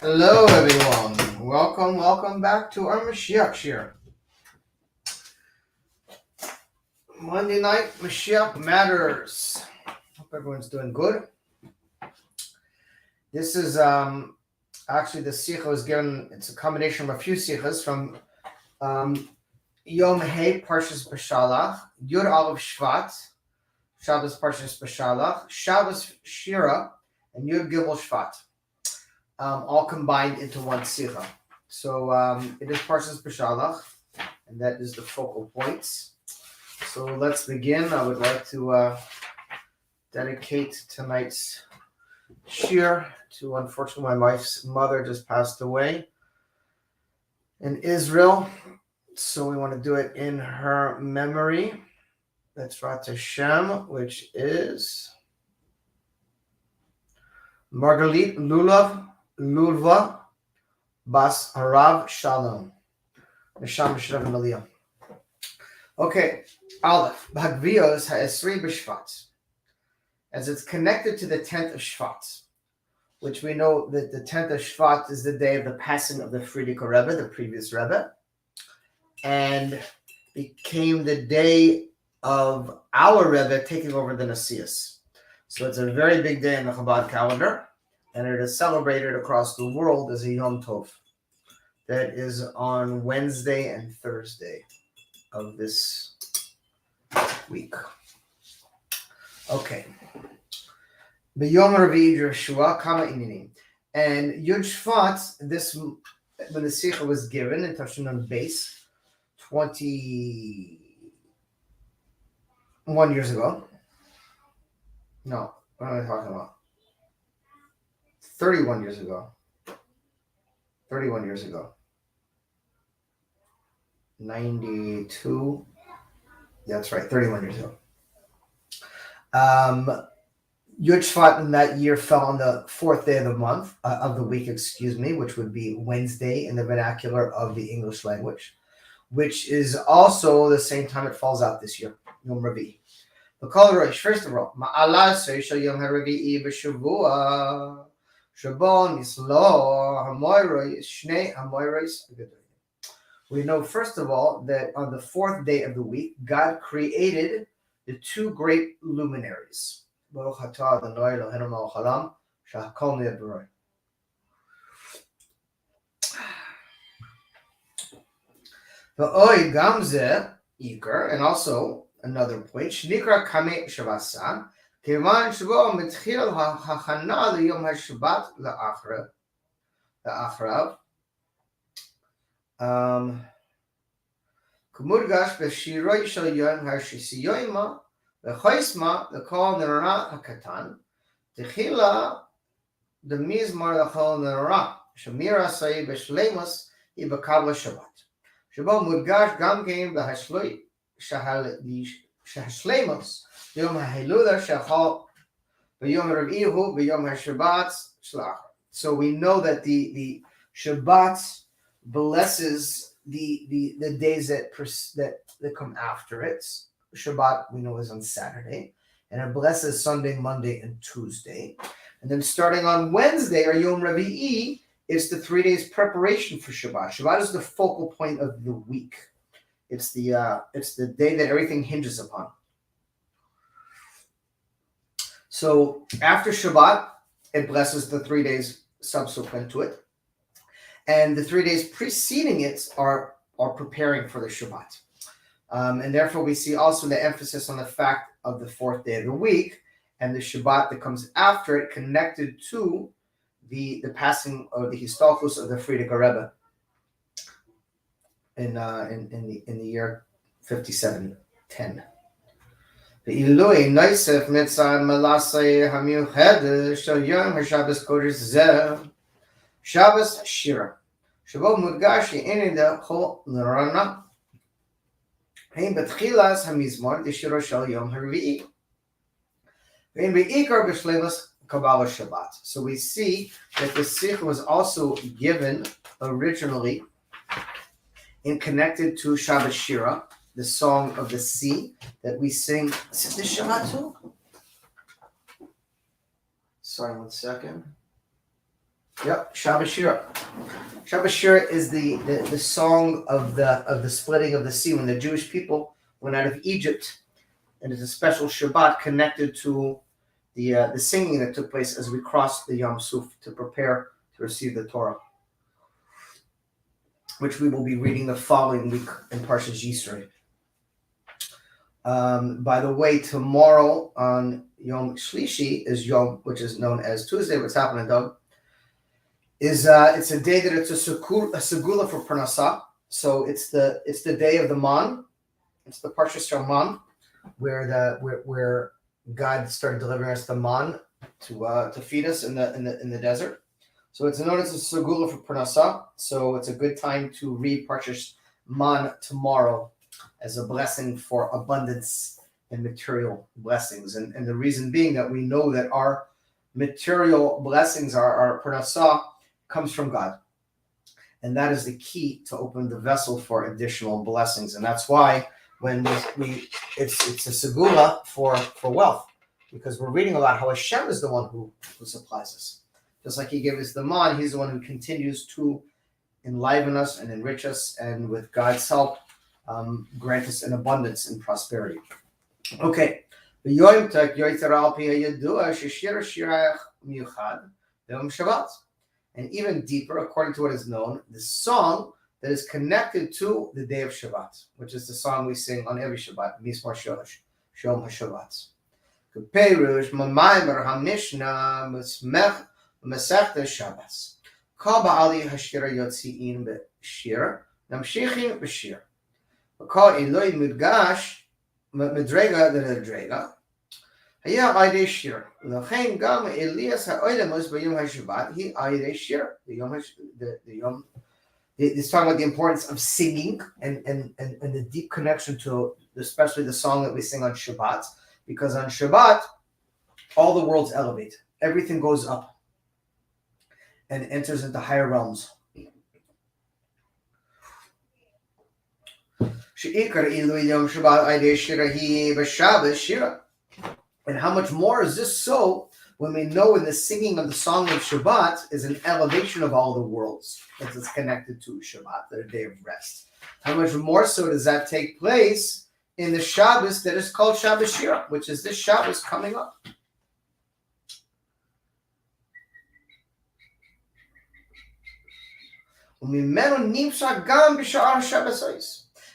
Hello, everyone. Welcome back to our Moshiach Shir. Monday night, Moshiach Matters. Hope everyone's doing good. This is actually the Sikha was given. It's a combination of a few Sikhas from Yom Hey Parshas B'Shalach, Yud Aleph Shvat, Shabbos Parshas B'Shalach, Shabbos Shira, and Yud Gimel Shvat. All combined into one Sikha. So it is Parshas B'Shalach, and that is the focal points. So let's begin. I would like to dedicate tonight's shir to, unfortunately, my wife's mother just passed away in Israel. So we want to do it in her memory. That's Rat Hashem, which is Margalit Lulva Bas Harav Shalom. Neshama Shrav Maliyah. Okay, Aleph. Bhagvios ha'esri b'Shvat. As it's connected to the 10th of Shvat, which we know that the 10th of Shvat is the day of the passing of the Frierdiker Rebbe, the previous Rebbe, and became the day of our Rebbe taking over the Nasias. So it's a very big day in the Chabad calendar, and it is celebrated across the world as a Yom Tov. That is on Wednesday and Thursday of this week. Okay. B'Yom Ravi Yeshua Kama Ininim. And Yud Shvat, this, when the Sikha was given in Tafshin base 21 years ago. No, what am I talking about? 31 years ago. 31 years ago. 92. That's right, 31 years ago. Yud Shvat in that year fell on the fourth day of the month, of the week, which would be Wednesday in the vernacular of the English language, which is also the same time it falls out this year, Yom Ravi. The Kol Rosh, first of all, Ma'ala Seishal Yom HaRavi'i B'Shavua, Shabon Yislo HaMoirois, Shnei HaMoirois. We know, first of all, that on the fourth day of the week, God created the two great luminaries. Baruch atah Adonai Eloheinu melech haolam, shehakol nהיה b'ro. V'oi gam zeh ikar, and also another point, shnikra kamei shavasa, kivan shebo mitchil hachana liyom hashabbat la'achrav. Kumudgash b'shiroi shel yom hashisiyoyma v'choisma l'kol nera hakatan techila the mizmar l'kol nera shemira say b'shleimus ibakabla shabbat shebo mudgash gam kein b'hashloi shehashleimus yom ha'hilula shechol b'yom ravihu b'yom hashabbat shlach. So we know that the Shabbat blesses the days that come after it. Shabbat, we know, is on Saturday, and it blesses Sunday, Monday, and Tuesday. And then starting on Wednesday, or Yom Ravi'i, is the 3 days preparation for Shabbat. Shabbat is the focal point of the week. It's the day that everything hinges upon. So after Shabbat, it blesses the 3 days subsequent to it. And the 3 days preceding it are preparing for the Shabbat. And therefore, we see also the emphasis on the fact of the fourth day of the week and the Shabbat that comes after it, connected to the passing or the Histolchus of the Frierdiker Rebbe in the year 5710. The Ilui Noisef Mitzah Malasai Hamiuched Shel Yom HaShabbos Kodesh Zeh Shabbos Shira. Shabo Mudgashi Eni the Chol Nerana. Hein Betchilas Hamizmor the Shiro Shel Yom HaRavi'i. Hein Beikar B'Shleimus Kabbalah Shabbat. So we see that the Sikh was also given originally and connected to Shabbos Shira, the song of the sea that we sing. Is this Shabbat too? Sorry, 1 second. Yep, Shabbos Shira. Shabbos Shira is the song of the splitting of the sea when the Jewish people went out of Egypt, and it's a special Shabbat connected to the singing that took place as we crossed the Yam Suf to prepare to receive the Torah, which we will be reading the following week in Parshas Yisro. By the way, tomorrow on Yom Shlishi is Yom, which is known as Tuesday. What's happening, Doug? Is it's a day that it's a segula for Parnasah. So it's the day of the man. It's the Parshas Shaman, where God started delivering us the man to feed us in the desert. So it's known as a segula for Parnasah. So it's a good time to read Parshas Man tomorrow as a blessing for abundance and material blessings. And the reason being that we know that our material blessings, our Parnasah, comes from God. And that is the key to open the vessel for additional blessings. And that's why when it's a segula for wealth, because we're reading about how Hashem is the one who supplies us. Just like he gave us the man, he's the one who continues to enliven us and enrich us, and with God's help, grant us an abundance and prosperity. Okay. And even deeper, according to what is known, the song that is connected to the day of Shabbat, which is the song we sing on every Shabbat, Mismar Sholosh, Shom HaShabbat. Perush Mamaimer HaMishnah Mesmech Mesechta Shabbos. Kol Ba'ali Hashira Yotziin B'Shir Namshichin B'Shir. Kol Eloi Mudgash Medrega L'Drega. Haya Aydei Shir. L'chein Gam Elias HaOylemos B'Yom HaShabbat He Aydei Shir. The Yom. It's talking about the importance of singing and the deep connection to especially the song that we sing on Shabbat, because on Shabbat all the worlds elevate, everything goes up and enters into higher realms. And how much more is this so when we know in the singing of the song of Shabbat is an elevation of all the worlds that is connected to Shabbat, the day of rest. How much more so does that take place in the Shabbos that is called Shabbos Shira, which is this Shabbos coming up?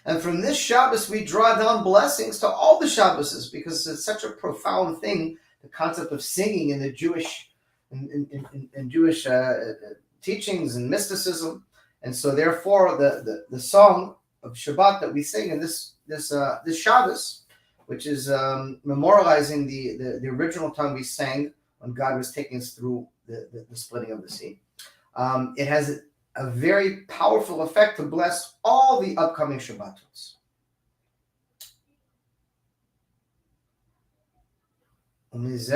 And from this Shabbos, we draw down blessings to all the Shabboses, because it's such a profound thing, the concept of singing in the Jewish teachings and mysticism. And so therefore, the song of Shabbat that we sing in this Shabbos, which is memorializing the original time we sang when God was taking us through the splitting of the sea, it has a very powerful effect to bless all the upcoming Shabbatos. And we see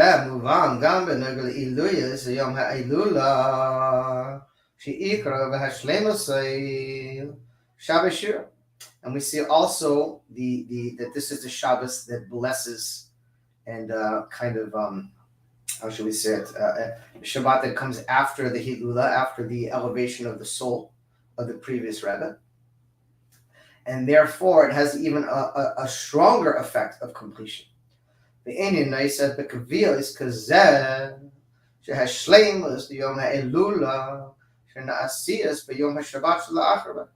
also that this is the Shabbos that blesses and how should we say it? Shabbat that comes after the Hilula, after the elevation of the soul of the previous Rebbe. And therefore, it has even a stronger effect of completion. The Indian nice said the Kavil is Kazeh, Shehashleimus, the Yom HaElula, Shenaasiyas, the Yom HaShabbat Shalachar.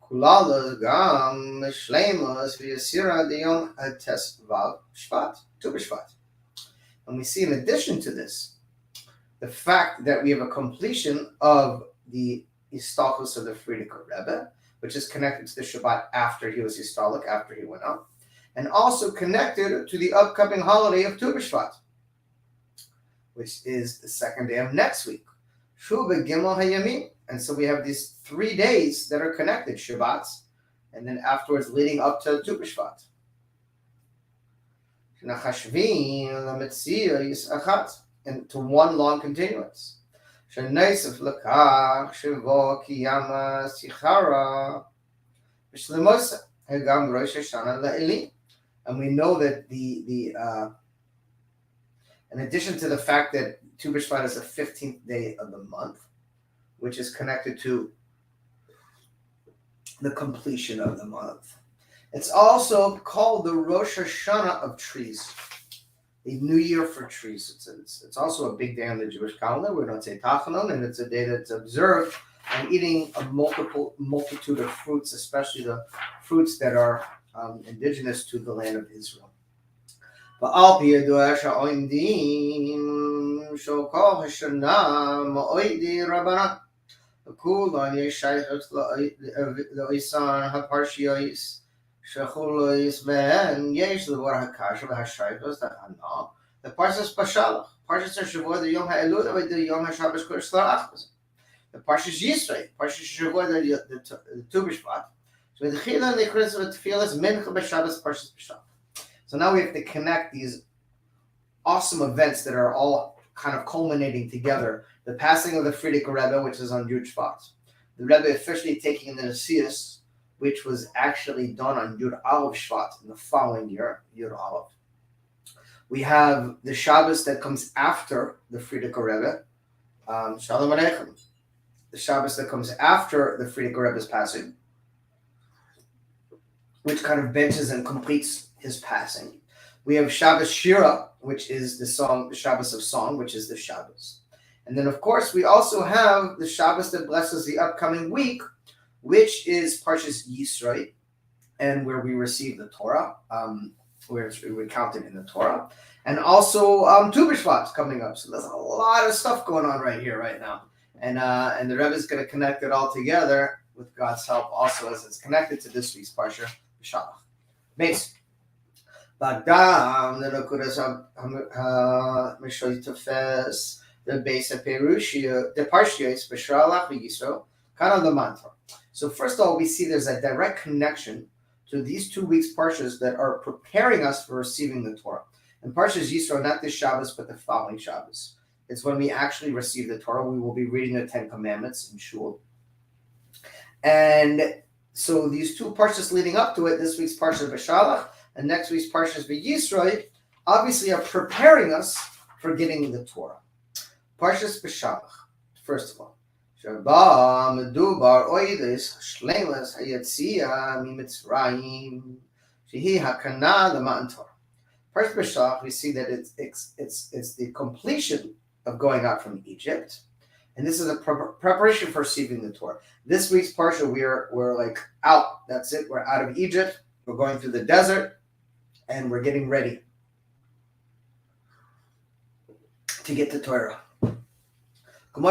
Kulala Gam, Shleimus, Vyasira, the Yom HaTesvav Shvat, Tu B'Shvat. And we see, in addition to this, the fact that we have a completion of the Istalchus of the Frierdiker Rebbe, which is connected to the Shabbat after he was Istalach, after he went out, and also connected to the upcoming holiday of Tu B'Shvat, which is the second day of next week, Shu B'Gimel HaYamim. And so we have these 3 days that are connected, Shabbats, and then afterwards leading up to Tu B'Shvat. And to one long continuance. And we know that the in addition to the fact that Tu B'Shvat is the 15th day of the month, which is connected to the completion of the month. It's also called the Rosh Hashanah of trees, a new year for trees. It's also a big day on the Jewish calendar. We don't say Tachanon, and it's a day that's observed on eating a multitude of fruits, especially the fruits that are indigenous to the land of Israel. ועל פי ידוע שהעומדים של כל השנה מועדי רבנן, וכולן יש שייכות לאיסן הפרשיות שחולויס בהן יש לדבר הקשה והשייכות להנאה לפרשת בשלח, פרשת השבוע ליום האלול וליום השבת קודש לאח בזה. לפרשת ישראל, פרשת השבוע לט"ו בשבט, שבתחילה נקראת בתפילת מנחה בשבת פרשת בשלח. So now we have to connect these awesome events that are all kind of culminating together. The passing of the Frierdiker Rebbe, which is on Yud Shvat. The Rebbe officially taking the Nesius, which was actually done on Yud Aleph Shvat in the following year, Yud Aleph. We have the Shabbos that comes after the Frierdiker Rebbe, Shalom Aleichem. The Shabbos that comes after the Frierdiker Rebbe's passing, which kind of benches and completes his passing. We have Shabbos Shira, which is the Shabbos of song, which is the Shabbos. And then, of course, we also have the Shabbos that blesses the upcoming week, which is Parshas Yisro, and where we receive the Torah, where it's recounted in the Torah. And also Tu B'Shvat coming up. So there's a lot of stuff going on right here, right now. And the Rebbe is going to connect it all together with God's help also as it's connected to this week's Parsha, Shalach. Base. Bagdam, the Nakudas Mishoy Tofes, the base of Perushia, the Parshios, Beshalach, Yisro, kind of the mantra. So, first of all, we see there's a direct connection to these 2 weeks' Parshas that are preparing us for receiving the Torah. And Parshas Yisro, not this Shabbos, but the following Shabbos. It's when we actually receive the Torah. We will be reading the 10 Commandments in Shul. And so these 2 Parshas leading up to it, this week's Parsha Beshalach and next week's Parshas Yisro, obviously are preparing us for getting the Torah. Parshas Beshalach, first of all. Sheba medubar oides shleimas hayatzia mimitzrayim shehi hakana l'matan Torah. Parshas Beshalach, we see that it's the completion of going out from Egypt, and this is a preparation for receiving the Torah. This week's Parsha, we're like out. That's it. We're out of Egypt. We're going through the desert, and we're getting ready to get the Torah. And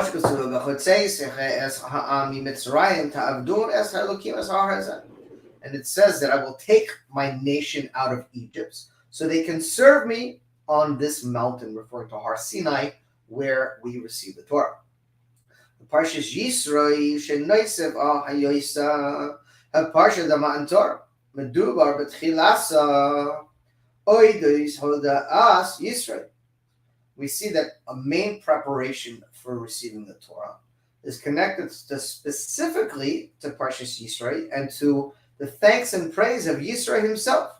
it says that I will take my nation out of Egypt so they can serve me on this mountain, referring to Har Sinai, where we receive the Torah. The Parshas Yisro shenoisev al hayoisa Parsha the Matan Torah medubar betchilasa oidos hodaas Yisro. We see that a main preparation for receiving the Torah is connected specifically to Parshas Yisro and to the thanks and praise of Yisro himself.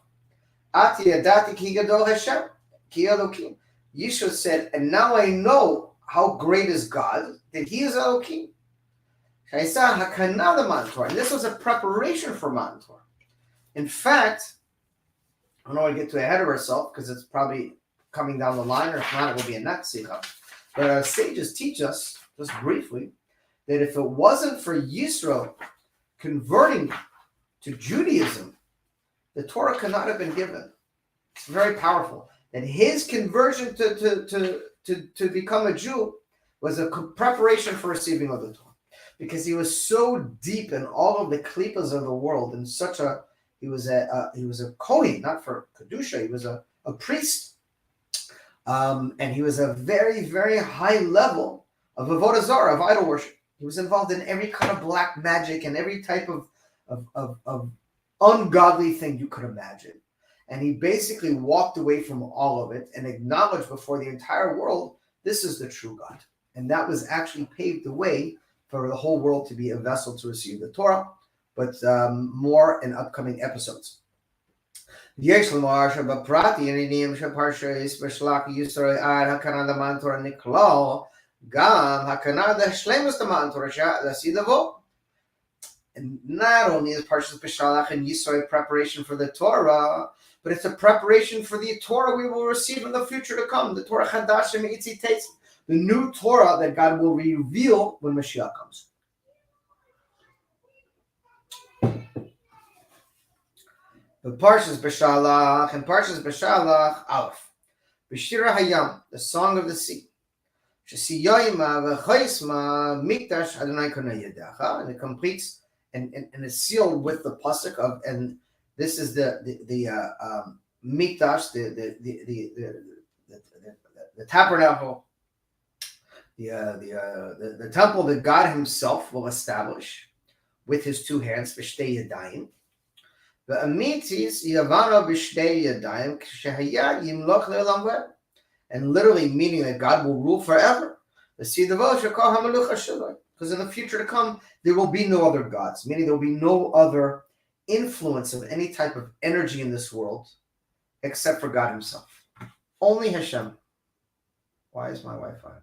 Ati yadati ki gadol Hashem ki Elokim. Yisro said, and now I know how great is God, that He is Elokim. And this was a preparation for Matan Torah. In fact, I don't want to get too ahead of ourselves because it's probably coming down the line, or if not, it will be a next sikha. But our sages teach us, just briefly, that if it wasn't for Yisro converting to Judaism, the Torah could not have been given. It's very powerful. And his conversion to become a Jew was a preparation for receiving of the Torah, because he was so deep in all of the klippas of the world, and he was a kohen, not for kedusha. He was a priest, and he was a very, very high level of avodah zarah, of idol worship. He was involved in every kind of black magic and every type of ungodly thing you could imagine. And he basically walked away from all of it and acknowledged before the entire world, this is the true God. And that was actually paved the way for the whole world to be a vessel to receive the Torah, but more in upcoming episodes. יש לומר שבפרט עניינים שפרשס בשלח ישראל עד הקנה למען תורה נכלול גם הקנה לשלמות למען תורה לעתיד לבוא. And not only is Parshas Beshalach and Yisro a preparation for the Torah, but it's a preparation for the Torah we will receive in the future to come, the Torah Chadashim Itzi Teitz, the new Torah that God will reveal when Mashiach comes. The Parshas Beshalach and Parshas Beshalach Aleph, B'Shira Hayam, the song of the sea. Shesiyoyima v'chaisma mikdash Adonai konei yedecha, and it completes and is sealed with the pasuk of, and this is the mikdash, the tabernacle, the temple that God Himself will establish with His two hands, b'shtei yadayim. V'amitis yavano b'shtei yadayim k'shehaya yimloch le'olam v'ed. And literally meaning that God will rule forever. Because in the future to come, there will be no other gods, meaning there will be no other influence of any type of energy in this world except for God Himself. Only Hashem. Why is my Wi-Fi on?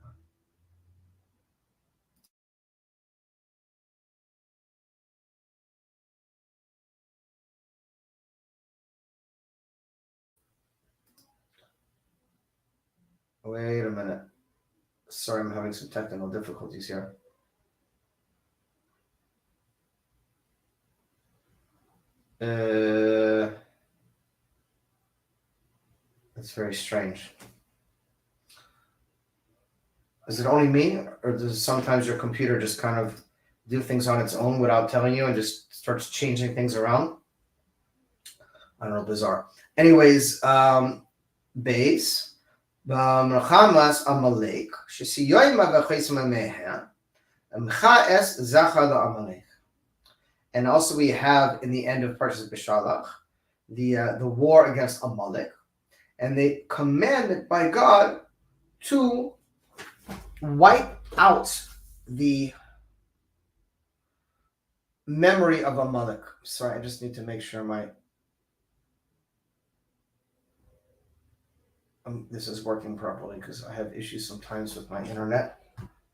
Wait a minute. Sorry, I'm having some technical difficulties here. That's very strange. Is it only me, or does sometimes your computer just kind of do things on its own without telling you and just starts changing things around? I don't know, bizarre. Anyways, base. B'mrachamas Amalek, shesiyoyma v'chaisma meha, amcha es zachar la'amalek. And also we have in the end of Parshas Beshalach the war against Amalek, and they commanded by God to wipe out the memory of Amalek. Sorry, I just need to make sure this is working properly, because I have issues sometimes with my internet,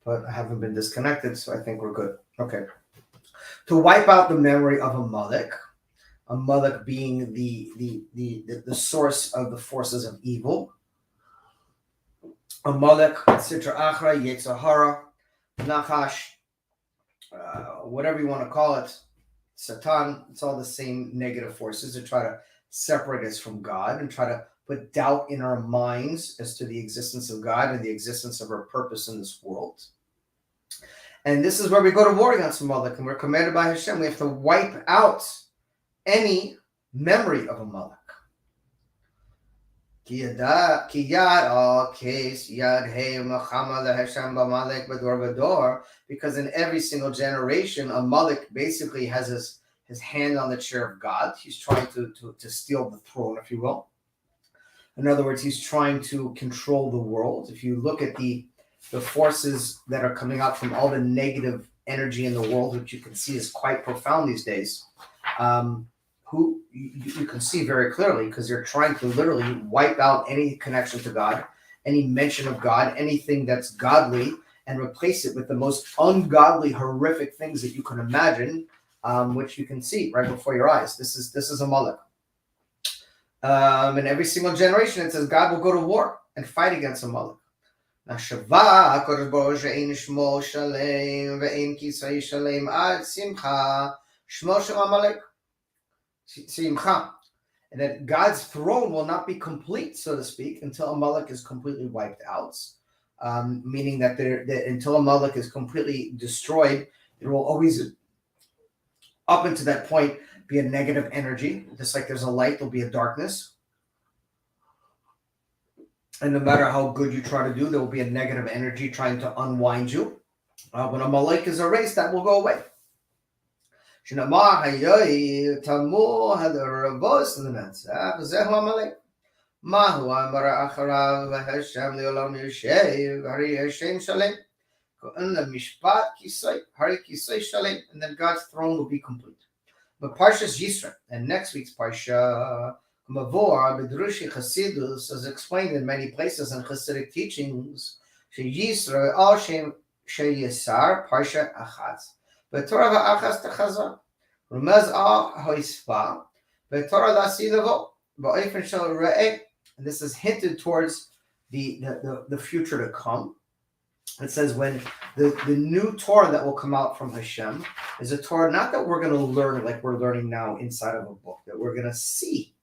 but I haven't been disconnected, so I think we're good. Okay. To wipe out the memory of Amalek being the source of the forces of evil. Amalek, Sitra Achra, Yetzirah, Nachash, whatever you want to call it, Satan, it's all the same negative forces to try to separate us from God and try to put doubt in our minds as to the existence of God and the existence of our purpose in this world. And this is where we go to war against Amalek, and we're commanded by Hashem. We have to wipe out any memory of Amalek. Because in every single generation, Amalek basically has his hand on the chair of God. He's trying to steal the throne, if you will. In other words, he's trying to control the world. If you look at the forces that are coming out from all the negative energy in the world, which you can see is quite profound these days, who you can see very clearly, because they're trying to literally wipe out any connection to God, any mention of God, anything that's godly, and replace it with the most ungodly, horrific things that you can imagine, which you can see right before your eyes. This is Amalek. In every single generation, it says God will go to war and fight against Amalek. Now, Shava, HaKadosh Baruch Hu, Ein Shmo Shalem, Ve'ein Kisai Shalem, Ad Simcha, Shmo Shel Amalek, Simcha. And that God's throne will not be complete, so to speak, until Amalek is completely wiped out. Meaning that until Amalek is completely destroyed, there will always, up until that point, be a negative energy. Just like there's a light, there'll be a darkness. And no matter how good you try to do, there will be a negative energy trying to unwind you. When Amalek is erased, that will go away. And then God's throne will be complete. But Parshas Yisro, and next week's Parsha, Mavor Bedrushi Chasidus is explained in many places in Hasidic teachings. Sheyisra al Shem Sheyisar Parsha Achatz. B'Torah va'achas techazar. Rumez al hoispa. B'Torah lasilevo. Ba'ofen shel re'eh. And this is hinted towards the future to come. It says when the new Torah that will come out from Hashem is a Torah not that we're going to learn like we're learning now inside of a book, that we're going to see,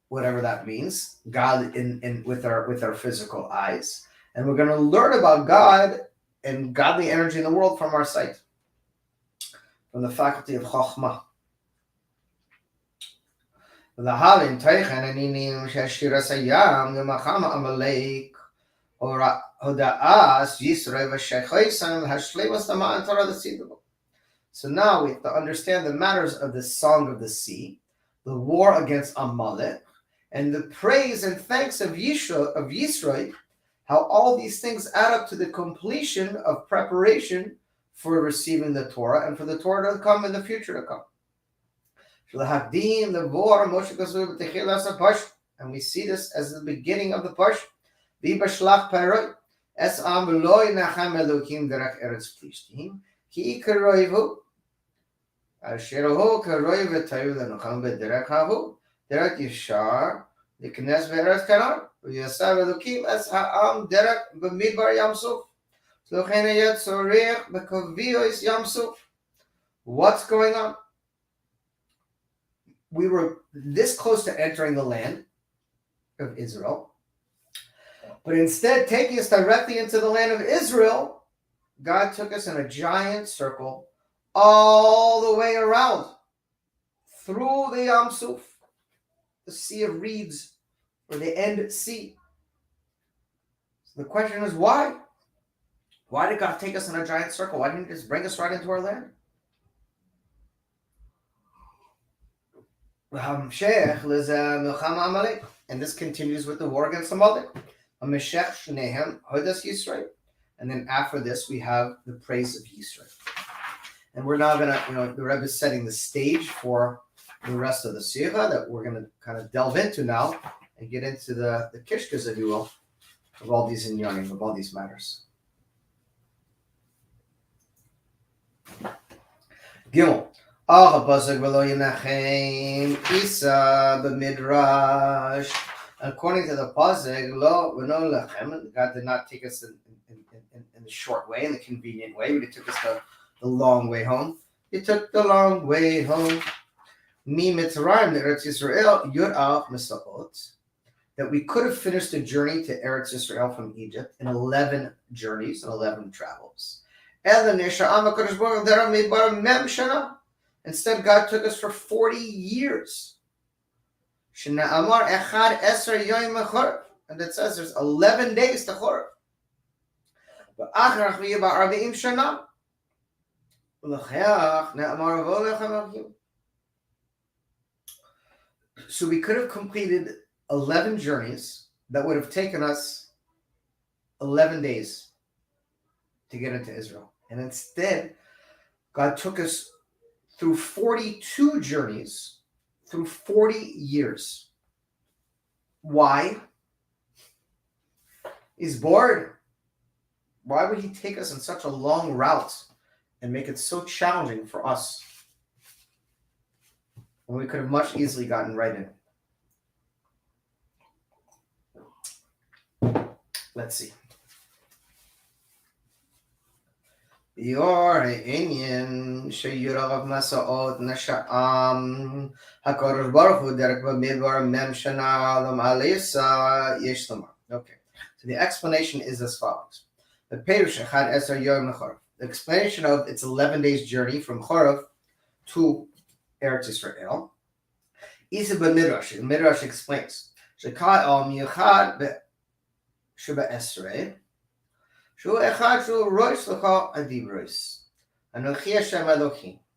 whatever that means, God in with our physical eyes, and we're going to learn about God and godly energy in the world from our sight, from the faculty of Chokhmah. So now we have to understand the matters of the Song of the Sea, the war against Amalek, and the praise and thanks of Yisro, how all these things add up to the completion of preparation for receiving the Torah and for the Torah to come in the future to come. And we see this as the beginning of the Parsha. What's going on? We were this close to entering the land of Israel, but instead taking us directly into the land of Israel, God took us in a giant circle all the way around through the Yam Suf, the Sea of Reeds, or the End Sea. So the question is why? Why did God take us in a giant circle? Why didn't He just bring us right into our land? And this continues with the war against Amalek. And then after this, we have the praise of Yisro. And we're now going to, the Rebbe is setting the stage for the rest of the Sirah that we're going to kind of delve into now and get into the kishkas, if you will, of all these inyanim, of all these matters. Gimel. According to the pasuk, lo v'no lechem, God did not take us in the short way, in the convenient way, but He took us the long way home. He took the long way home. Mi Mitzrayim Eretz Yisrael Yud Al Mesaot, that we could have finished the journey to Eretz Yisrael from Egypt in 11 journeys and 11 travels. Instead, God took us for 40 years. And it says there's 11 days to Chorov. So we could have completed 11 journeys that would have taken us 11 days to get into Israel. And instead, God took us through 42 journeys, through 40 years. Why? He's bored. Why would He take us in such a long route and make it so challenging for us when we could have much easily gotten right in? Let's see. Your Indian Shayurav Masaot Nasham Hakodesh Baruch Hu Derek Bamidbar Mem Shana Lam Alisa Yeshlama. Okay, so the explanation is as follows: the Perush Echad Eser Yom Chorov. The explanation of its 11 days journey from Chorov to Eretz Yisrael is a Midrash. The Midrash explains Shekai Al Miyachad Sheba Esrei. Shu echad shu roish l'cha adibros. Anochi Hashem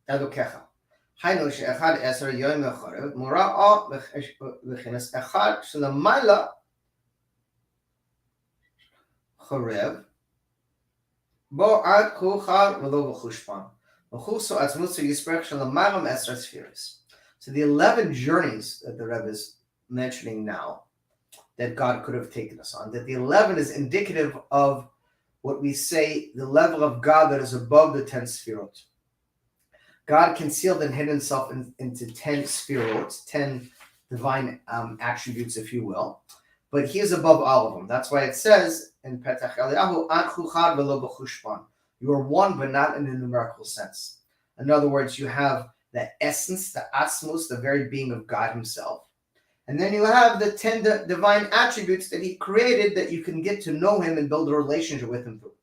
Elokecha. Hainu she'echad eser yom mechorev mura'a v'chinas echad shelamayla chorev bo ad kuchad v'lo v'chushpan v'chuso atzmutzu yisprech shelamaylam eser spheres. So the 11 journeys that the Rebbe is mentioning now that God could have taken us on, that the 11 is indicative of what we say, the level of God that is above the 10 sefirot. God concealed and hid himself into 10 sefirot, 10 divine attributes, if you will, but he is above all of them. That's why it says in Petach Eliyahu, Anchu chad v'lo b'chushban. You are one, but not in a numerical sense. In other words, you have the essence, the atzmos, the very being of God himself. And then you have the 10 divine attributes that he created that you can get to know him and build a relationship with him through.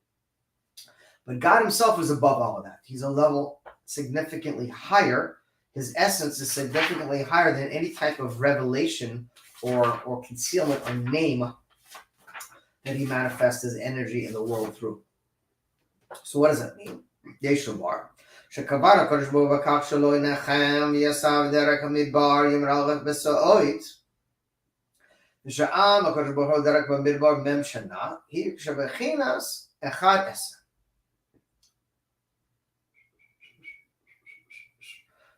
But God himself is above all of that. He's a level significantly higher. His essence is significantly higher than any type of revelation or concealment or name that he manifests his energy in the world through. So what does that mean? Yeshomar. שקבע הקדוש ברוך הוא בכך שלא ינחם ויסב דרך המדבר ימרח בסעוית ושעם הקדוש ברוך הוא דרך במדבר מם שנה היא שבחינס 11.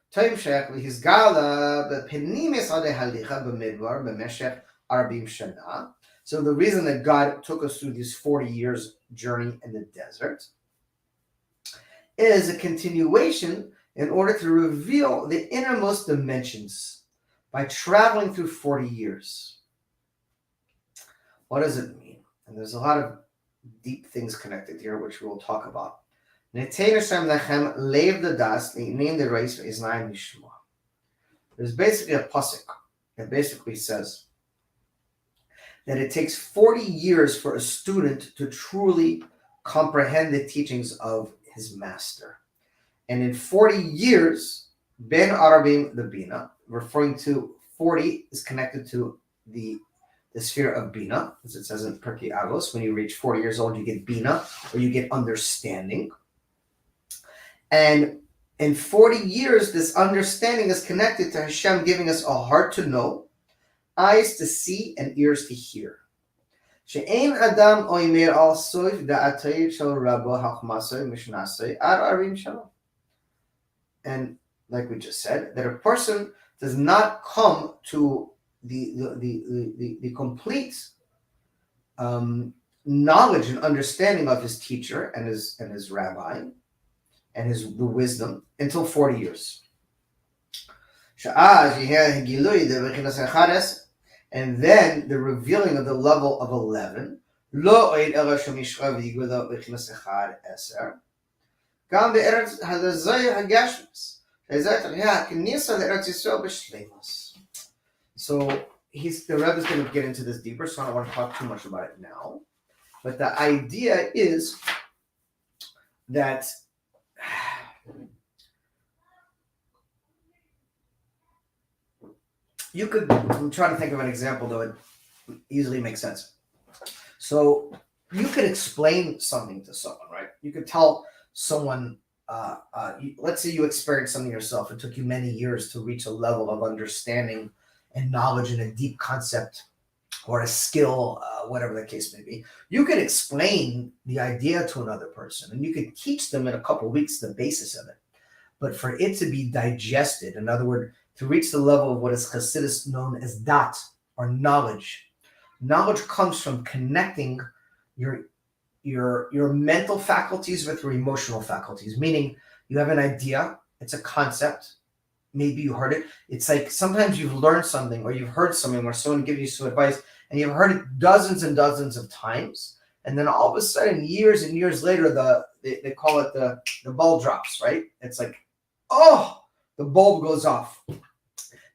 תמשך והסגלה בפנימיס עדי הליכה במדבר במשך 40 שנה. So the reason that God took us through these 40 years journey in the desert is a continuation in order to reveal the innermost dimensions by traveling through 40 years. What does it mean? And there's a lot of deep things connected here, which we will talk about. There's basically a pasuk that basically says that it takes 40 years for a student to truly comprehend the teachings of his master. And in 40 years, Ben Arabim the Bina, referring to 40 is connected to the sphere of Bina, as it says in Pirkei Avos, when you reach 40 years old, you get Bina, or you get understanding. And in 40 years, this understanding is connected to Hashem giving us a heart to know, eyes to see, and ears to hear. שאין אדם אומר על סוף דעתו של רבו חכמתו משנתו עד 40 שנה. And like we just said, that a person does not come to the complete knowledge and understanding of his teacher and his rabbi and the wisdom until 40 years. שאז יהיה הגילוי דבחינת 11. And then the revealing of the level of 11. לא עוד אלא שמשרה ויגודו בחינת 11. גם בארץ הזוי הגשמס. שזה תראה הכניסה לארץ ישראל בשלימוס. So the Rebbe is going to get into this deeper, so I don't want to talk too much about it now. But the idea is that I'm trying to think of an example that would easily make sense. So you could explain something to someone, right? You could tell someone, let's say you experienced something yourself. It took you many years to reach a level of understanding and knowledge in a deep concept or a skill, whatever the case may be. You could explain the idea to another person and you could teach them in a couple of weeks the basis of it. But for it to be digested, in other words, to reach the level of what is Hasidus known as dat, or knowledge. Knowledge comes from connecting your mental faculties with your emotional faculties, meaning you have an idea, it's a concept, maybe you heard it. It's like sometimes you've learned something or you've heard something or someone gives you some advice and you've heard it dozens and dozens of times. And then all of a sudden, years and years later, they call it the bulb drops, right? It's like, oh, the bulb goes off.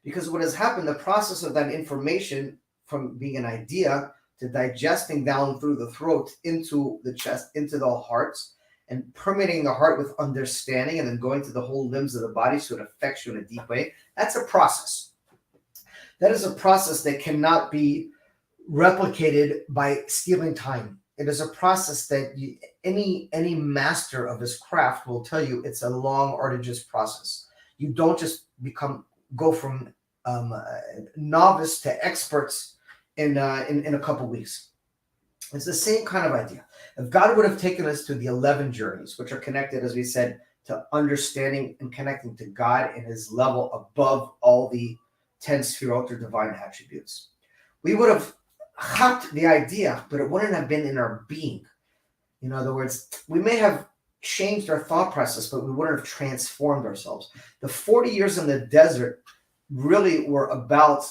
Because what has happened, the process of that information from being an idea to digesting down through the throat into the chest, into the hearts, and permeating the heart with understanding and then going to the whole limbs of the body so it affects you in a deep way, that's a process. That is a process that cannot be replicated by stealing time. It is a process that any master of this craft will tell you it's a long, arduous process. You don't just go from novice to experts in a couple weeks. It's the same kind of idea. If God would have taken us to the 11 journeys, which are connected, as we said, to understanding and connecting to God and his level above all the 10 sfirot or divine attributes. We would have hopped the idea, but it wouldn't have been in our being. In other words, we may have changed our thought process, but we wouldn't have transformed ourselves. The 40 years in the desert really were about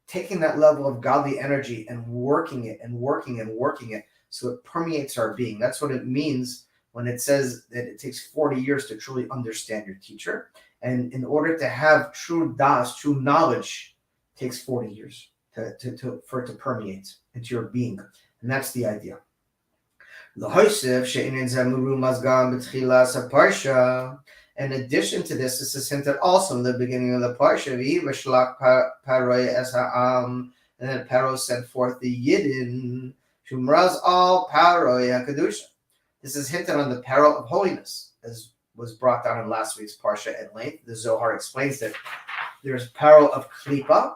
taking that level of godly energy and working it and working and working it so it permeates our being. That's what it means when it says that it takes 40 years to truly understand your teacher. And in order to have true das, true knowledge, takes 40 years for it to permeate into your being. And that's the idea. In addition to this is hinted also in the beginning of the parsha. And then Paro sent forth the Yidden, Shumraz al Paroi HaKadusha. This is hinted on the peril of holiness, as was brought down in last week's parsha at length. The Zohar explains that there's peril of klipa,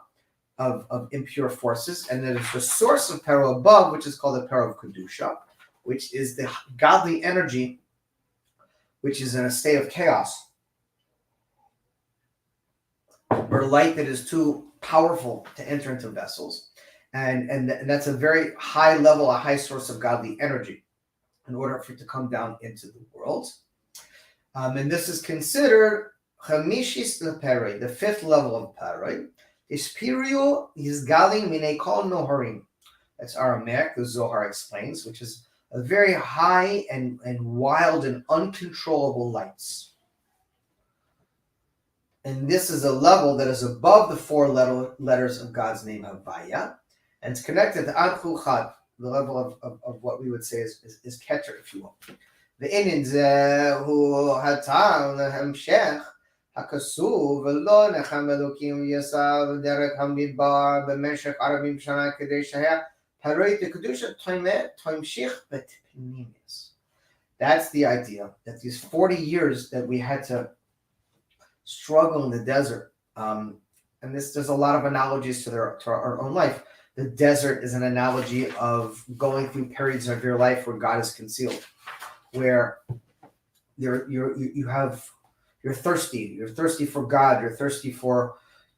of impure forces, and then there's the source of peril above, which is called the peril of Kedusha, which is the godly energy, which is in a state of chaos, or light that is too powerful to enter into vessels. And that's a very high level, a high source of godly energy in order for it to come down into the world. And this is considered Chamishis Leperei, the fifth level of Paroi. Ispirio is galing mine kol noharim. That's Aramaic, the Zohar explains, which is a very high and wild and uncontrollable lights. And this is a level that is above the four letters of God's name, Havaya, and it's connected to Adchu Chad, the level of what we would say is Keter, if you will. The Inin Zehu Hatam Hemshech Hakasuv Velo Nechem Elokim Yesav Derek Hamidbar B'Meshech Arabim Shana Kadesh Haya Paroi Kedusha Toimshich Betpinimis. That's the idea, that these 40 years that we had to struggle in the desert, and there's a lot of analogies to our own life. The desert is an analogy of going through periods of your life where God is concealed, where you're thirsty. You're thirsty for God.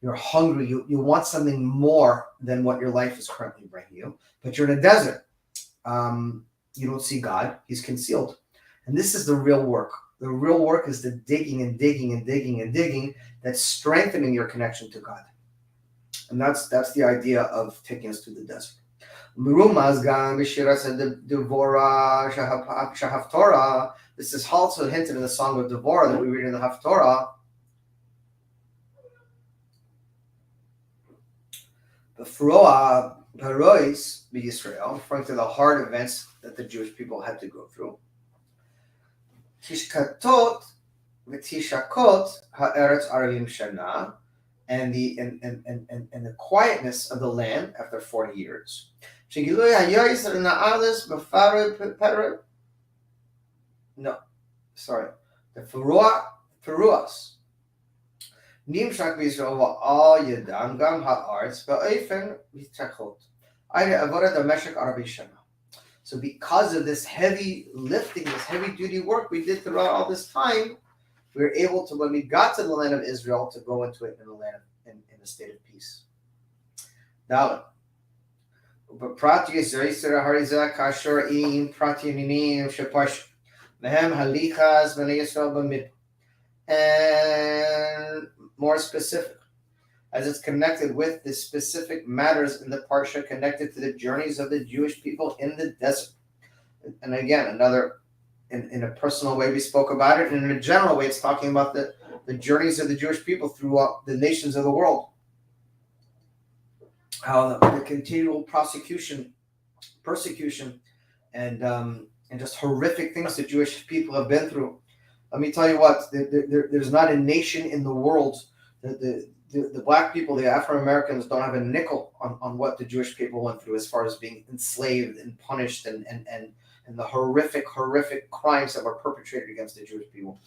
You're hungry. You want something more than what your life is currently bringing you. But you're in a desert. You don't see God. He's concealed. And this is the real work. The real work is the digging and digging and digging and digging that's strengthening your connection to God. And that's the idea of taking us to the desert. This is also hinted in the Song of Devorah that we read in the Haftorah. The Furoah Parois Israel, referring to the hard events that the Jewish people had to go through. Tishkatot v'tishakot ha'eretz arvim shana, and the quietness of the land after 40 years. The Furuas. Nimshak v'Yisrael all yedam gam ha'aretz ba'ofen v'tachot. Ayre avodat ha'meshech arabi shana. So because of this heavy lifting, this heavy duty work we did throughout all this time, we were able to, when we got to the land of Israel, to go into it in a land in a state of peace. Dalit. And more specific, as it's connected with the specific matters in the parsha connected to the journeys of the Jewish people in the desert. And again, another, in a personal way we spoke about it, and in a general way it's talking about the journeys of the Jewish people throughout the nations of the world. How the continual persecution, and just horrific things the Jewish people have been through. Let me tell you what, there's not a nation in the world, the black people, the Afro-Americans don't have a nickel on what the Jewish people went through as far as being enslaved and punished and the horrific crimes that were perpetrated against the Jewish people.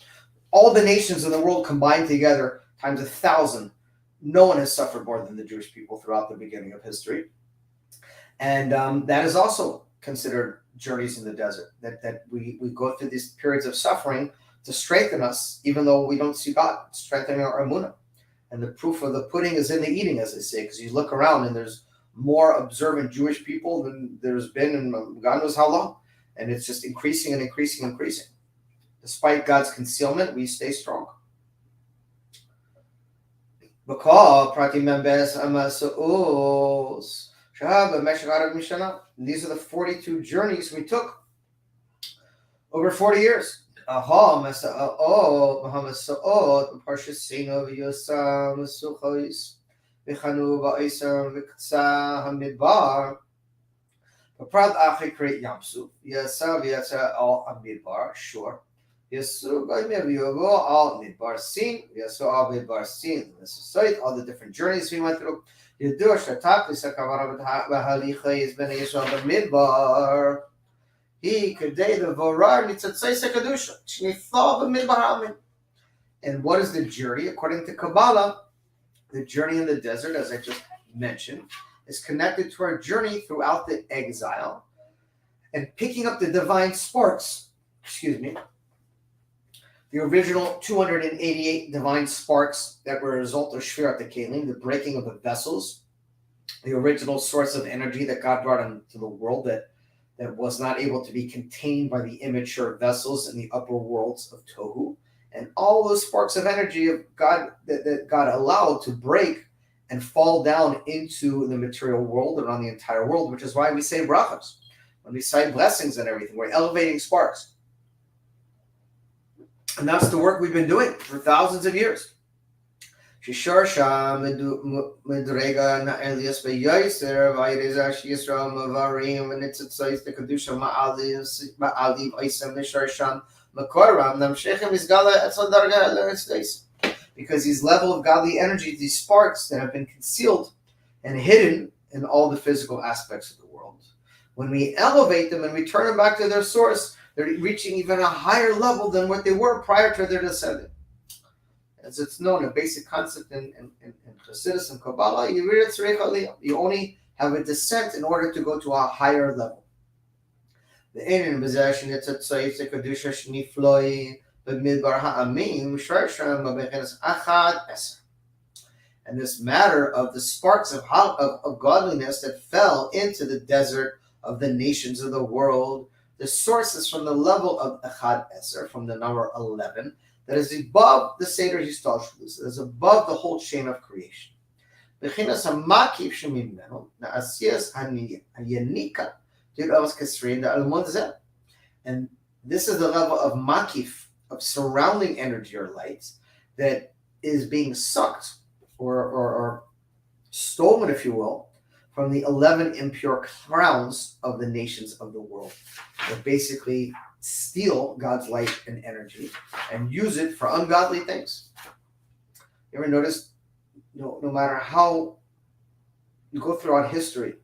All the nations in the world combined together times 1,000, no one has suffered more than the Jewish people throughout the beginning of history. And that is also considered journeys in the desert, that we go through these periods of suffering to strengthen us, even though we don't see God, strengthening our emunah. And the proof of the pudding is in the eating, as they say, because you look around and there's more observant Jewish people than there's been in God knows how long. And it's just increasing and increasing and increasing. Despite God's concealment, we stay strong. These are the 42 journeys we took over 40 years. Prat Achri create Yamsu. Yasa all Amidbar, sure. Yasu Gaimeviogo, all Midbar Sin, Yasu all Midbar Sin. This is site, all the different journeys we went through. Yadur Shatak, Sakavara Bahalicha is Ben Yeshua Midbar. He could day the Vorar Nitzatsai Sekadusha. Shnithal Midbar Amin. And what is the journey? According to Kabbalah, the journey in the desert, as I just mentioned, is connected to our journey throughout the exile and picking up the divine sparks. The original 288 divine sparks that were a result of Shvirat HaKelim, the breaking of the vessels, the original source of energy that God brought into the world that was not able to be contained by the immature vessels in the upper worlds of Tohu. And all those sparks of energy of God that God allowed to break and fall down into the material world and on the entire world, which is why we say brachas. When we say blessings and everything, we're elevating sparks. And that's the work we've been doing for thousands of years. Because these level of godly energy, these sparks that have been concealed and hidden in all the physical aspects of the world, when we elevate them and we turn them back to their source, they're reaching even a higher level than what they were prior to their descending. As it's known, a basic concept in Chassidus and Kabbalah, you only have a descent in order to go to a higher level. The and this matter of the sparks of godliness that fell into the desert of the nations of the world, the source is from the level of Echad Eser, from the number 11, that is above the Seder Histalshlus, that is above the whole chain of creation. And this is the level of makif, of surrounding energy or light, that is being sucked or stolen, if you will, from the 11 impure crowns of the nations of the world, that basically steal God's light and energy and use it for ungodly things. You ever notice, no matter how you go throughout history,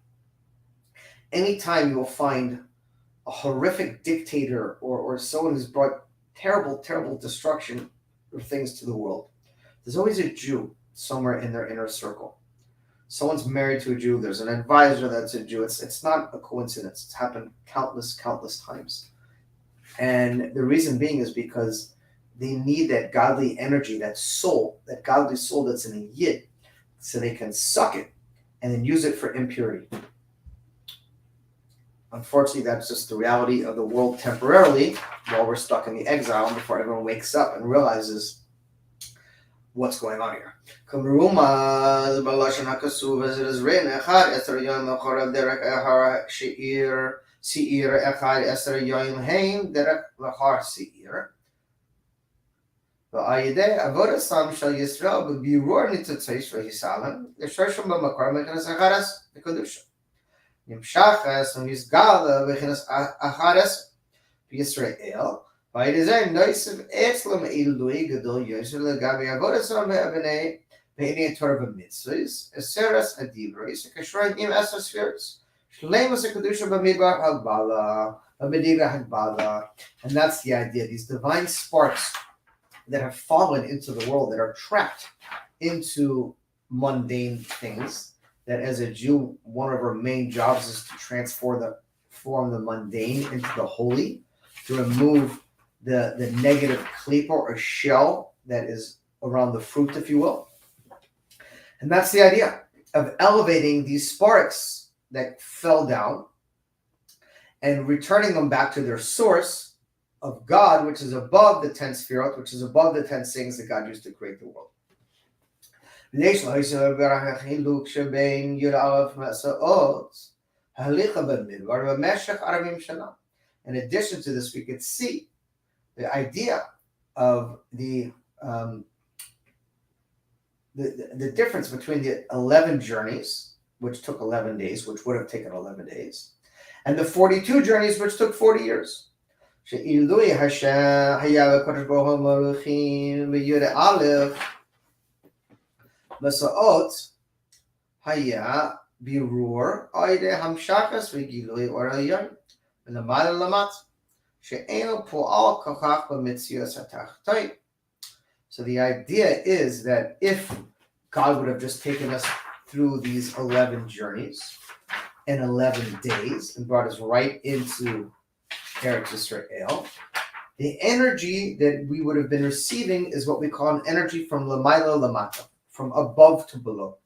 anytime you will find a horrific dictator or someone who's brought terrible, terrible destruction of things to the world, there's always a Jew somewhere in their inner circle. Someone's married to a Jew. There's an advisor that's a Jew. It's not a coincidence. It's happened countless times. And the reason being is because they need that godly energy, that godly soul that's in a yid, so they can suck it and then use it for impurity. Unfortunately, that's just the reality of the world temporarily while we're stuck in the exile before everyone wakes up and realizes what's going on here. Nimshachas u'nizgala v'chinas achares v'Yisrael v'ayidezeh noisev etzlam ilui gadol yosef legabi avodasom ve'abenei ve'inei Torah v'mitzvahs eseres adivros v'kashroim im esor spheres shleimus ha'kedusha b'midbar hagbala v'mediga hagbala. And that's the idea. These divine sparks that have fallen into the world, that are trapped into mundane things, that as a Jew, one of our main jobs is to transform the mundane into the holy, to remove the negative klipa or shell that is around the fruit, if you will. And that's the idea of elevating these sparks that fell down and returning them back to their source of God, which is above the 10 Sefirot, which is above the 10 things that God used to create the world. In addition to this, we could see the idea of the difference between the 11 journeys, which took 11 days, which would have taken 11 days, and the 42 journeys, which took 40 years. Masa'ot haya birur oide hamshachas v'gilui orayon v'lamad lamat she'enu po'al kochach b'mitzias hatachtoi. So the idea is that if God would have just taken us through these 11 journeys in 11 days and brought us right into Eretz Yisrael, the energy that we would have been receiving is what we call an energy from Lamaila Lamata, from above to below.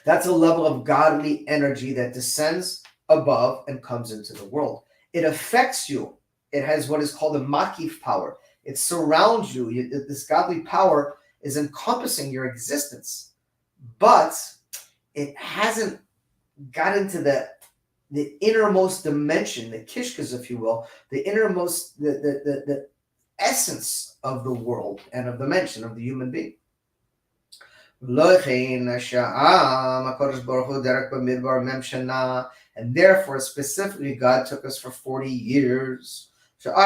That's a level of godly energy that descends above and comes into the world. It affects you. It has what is called a makif power. It surrounds you. This godly power is encompassing your existence, but it hasn't got into the innermost dimension, the kishkas, if you will, the innermost, the essence of the world and of the dimension of the human being. And therefore, specifically, God took us for 40 years. And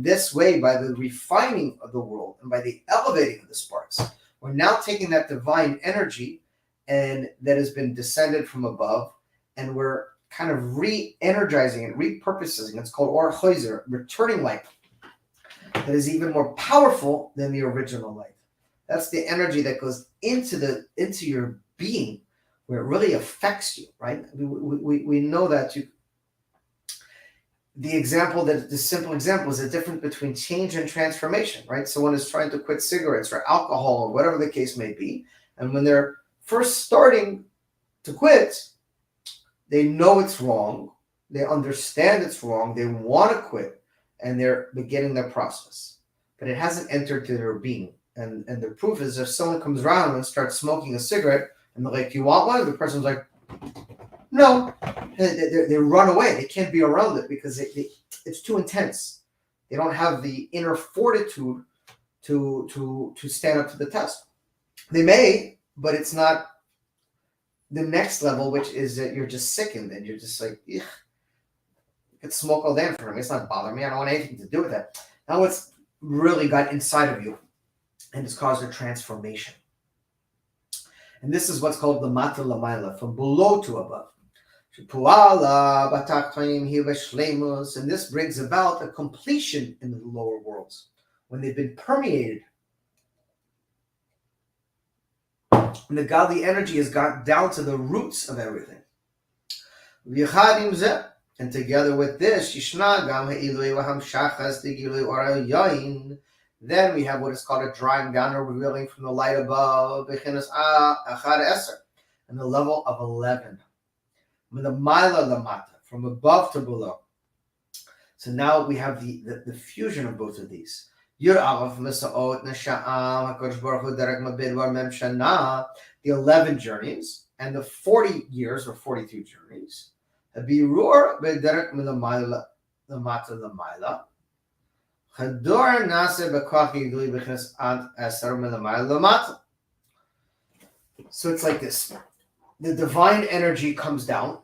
this way, by the refining of the world and by the elevating of the sparks, we're now taking that divine energy and that has been descended from above, and we're kind of re-energizing it, repurposing it. It's called Or Choizer, returning light that is even more powerful than the original light. That's the energy that goes into your being, where it really affects you, right? We know that the simple example is the difference between change and transformation, right? Someone is trying to quit cigarettes or alcohol or whatever the case may be. And when they're first starting to quit, they know it's wrong. They understand it's wrong. They want to quit, and they're beginning their process. But it hasn't entered to their being. And the proof is if someone comes around and starts smoking a cigarette, and they're like, "Do you want one?" The person's like, "No." They run away. They can't be around it because it's too intense. They don't have the inner fortitude to stand up to the test. They may, but it's not the next level, which is that you're just sickened and you're just like, "Ugh, I could smoke all day in front of me. It's not bothering me. I don't want anything to do with that." Now it's really got inside of you and it's caused a transformation. And this is what's called the Mata Lamaila, from below to above. And this brings about a completion in the lower worlds when they've been permeated. And the godly energy has got down to the roots of everything. And together with this, then we have what is called a drying down or revealing from the light above, and the level of 11. The Maila Lamata, from above to below. So now we have the fusion of both of these. The 11 journeys and the 40 years or 42 journeys. So it's like this. The divine energy comes down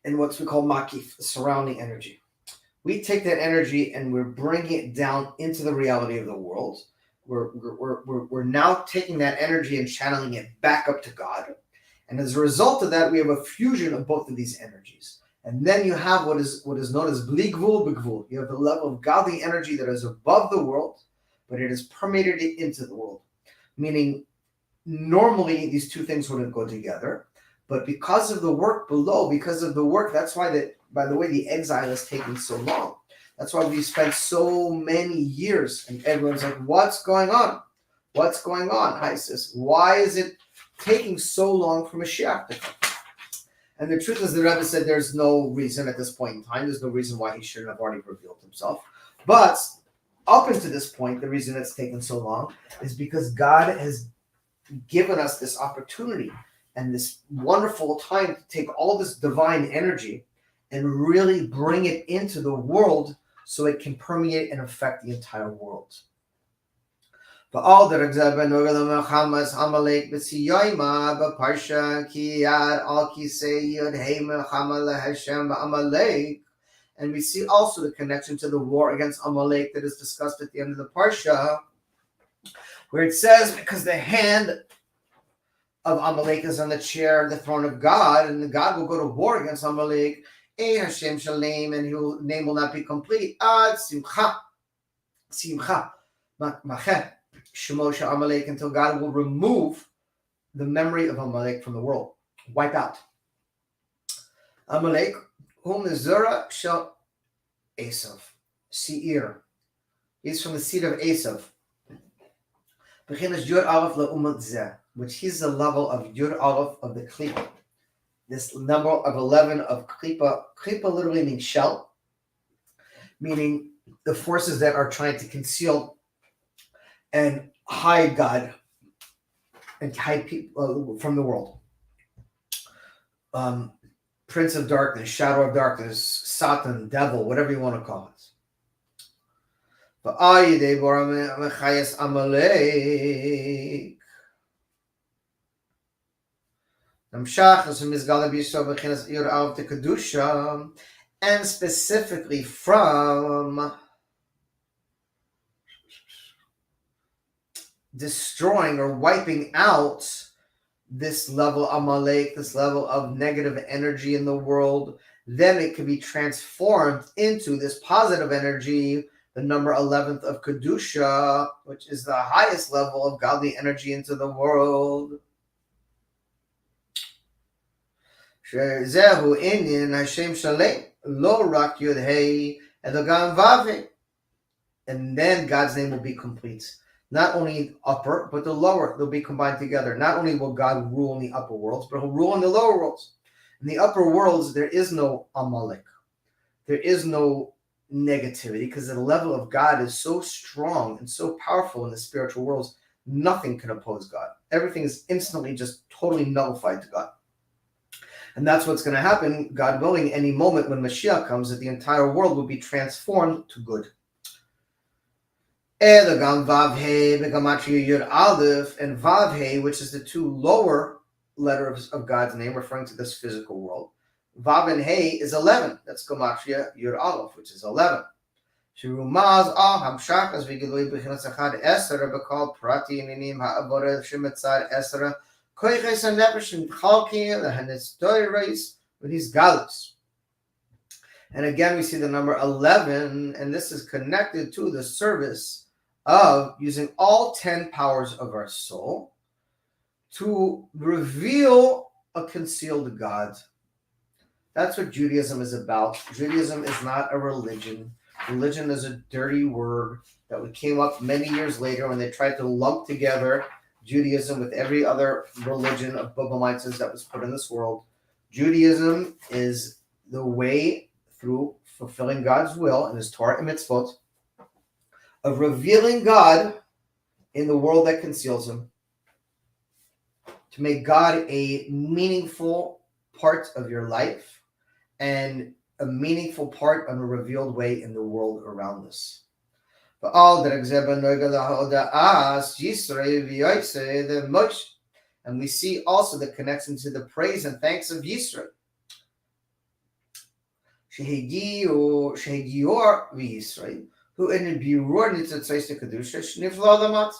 in what we call makif, the surrounding energy. We take that energy and we're bringing it down into the reality of the world. We're now taking that energy and channeling it back up to God. And as a result of that, we have a fusion of both of these energies. And then you have what is known as bli gvul b'gvul. You have the level of godly energy that is above the world, but it has permeated it into the world. Meaning, normally these two things wouldn't go together. But because of the work below, that's why by the way, the exile is taking so long. That's why we spent so many years, and everyone's like, what's going on? What's going on, Isis? Why is it taking so long for Mashiach to come? And the truth is, the Rebbe said there's no reason at this point in time. There's no reason why he shouldn't have already revealed himself. But up until this point, the reason it's taken so long is because God has given us this opportunity and this wonderful time to take all this divine energy and really bring it into the world so it can permeate and affect the entire world. And we see also the connection to the war against Amalek that is discussed at the end of the Parsha, where it says, because the hand of Amalek is on the chair, the throne of God, and God will go to war against Amalek, Hashem Shalem, and his name will not be complete. Ad Simcha, Machet, Shemosha Amalek, until God will remove the memory of Amalek from the world, wipe out. Amalek, whom the Zerah shall Esav, Seir. He's from the seed of Esav. Bechinas Yud Aleph le'umat zeh, which is the level of Yud Aleph of the Klipa. This number of 11 of Klipa. Klipa literally means shell, meaning the forces that are trying to conceal and hide God and hide people from the world. Prince of darkness, shadow of darkness, Satan, devil, whatever you want to call it. But Amalek. And specifically from destroying or wiping out this level of Amalek, this level of negative energy in the world, then it can be transformed into this positive energy, the number 11th of Kedusha, which is the highest level of godly energy into the world. Zehu Inyan Hashem Shalem Lo Rak Yud Hey Elogam Vav. And then God's name will be complete. Not only upper, but the lower, they'll be combined together. Not only will God rule in the upper worlds, but he'll rule in the lower worlds. In the upper worlds, there is no Amalek. There is no negativity, because the level of God is so strong and so powerful in the spiritual worlds, nothing can oppose God. Everything is instantly just totally nullified to God. And that's what's going to happen, God willing, any moment when Mashiach comes, that the entire world will be transformed to good. And Vav He, which is the two lower letters of God's name, referring to this physical world. Vav and He is 11. That's Gematria Yud Aleph, which is 11. Shirumaz al Hamshach as Vigilui Bechinas Echad Esra Bekal Prati Ninim Ha'avodah Shemetzad Esra Koiches Hanefesh Chalki Lehanis Doireis with his galus. And again, we see the number 11, and this is connected to the service of using all 10 powers of our soul to reveal a concealed God. That's what Judaism is about. Judaism is not a religion. Religion is a dirty word that came up many years later when they tried to lump together Judaism with every other religion of Biblemites that was put in this world. Judaism is the way through fulfilling God's will in his Torah and mitzvot, of revealing God in the world that conceals him, to make God a meaningful part of your life and a meaningful part in a revealed way in the world around us. And we see also the connection to the praise and thanks of Yisrael. Shehegior v'Yisrael, who in the Birur Nitzatzais the Kedusha, Shnifla Lamat,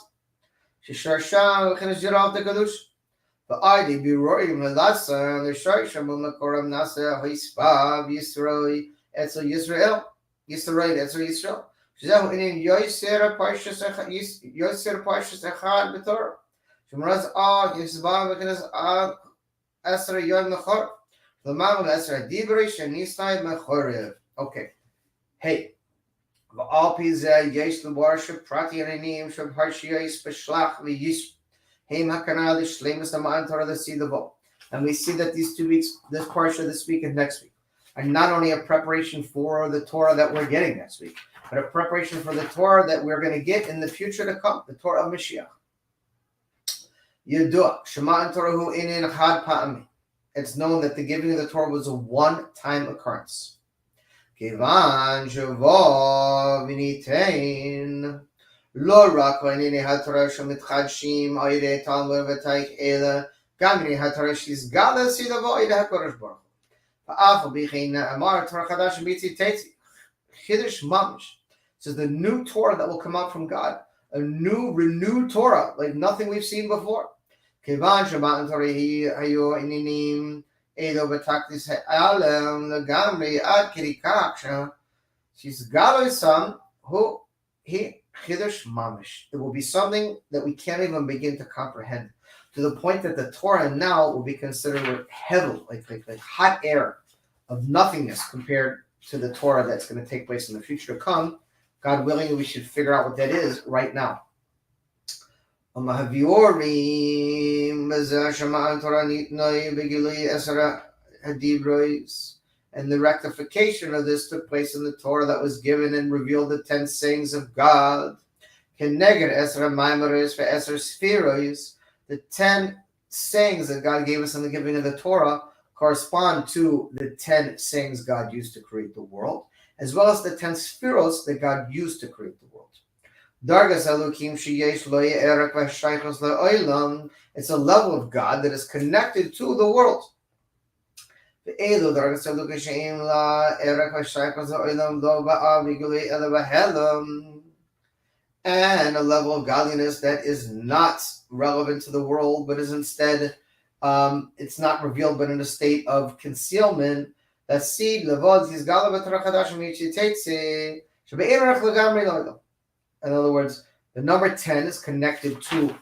Shisharsha, Chenes Jirav the Kedusha. But I did Birur, Yimelasa, and the Sharsha, Mumakoram Nasa, Hispa, Yisrael, Etzel Yisrael, Etzel Yisrael. Shezahu in Yoisera Parshas Echad B'Torah. Shemraz Ah, Yisba, Bechinas Ah, Esra Yom Nechor. The Mammon Esra Dibri, Shanistai Mechorev. Okay. Hey. ועל פי זה יש לומר שפרט עניינים שבהרשיעס בשלח ויש הם הכנה לשלמות המען תורה לסידבו. And we see that these 2 weeks, this parsha this week and next week, are not only a preparation for the Torah that we're getting next week, but a preparation for the Torah that we're going to get in the future to come, the Torah of Mashiach. Yedua, Shema and Torah hu inin chad pa'ami. It's known that the giving of the Torah was a one-time occurrence. Kivan shavo v'nitein lo rak v'nini ha'torah shemitchadshim ayidei talmud v'taich ela גם מן התורה שהסגלה סילבו אל הקדוש ברוך הוא. ואף על פי כן נאמר תורה חדש מציצי חידוש ממש. So the new Torah that will come out from God, a new renewed Torah like nothing we've seen before. כיוון שמתן תורה היו עניינים אלו בתכלית העולם לגמרי עד כדי כך שהסגלה שם הוא חידוש ממש. It will be something that we can't even begin to comprehend. To the point that the Torah now will be considered heavy, like hot air of nothingness compared to the Torah that's going to take place in the future to come. God willing, we should figure out what that is right now. And the rectification of this took place in the Torah that was given and revealed the 10 sayings of God. The 10 sayings that God gave us in the giving of the Torah correspond to the 10 sayings God used to create the world, as well as the 10 spheros that God used to create the world. It's a level of God that is connected to the world. And a level of godliness that is not relevant to the world, but is instead, it's not revealed, but in a state of concealment. In other words, the number 10 is connected to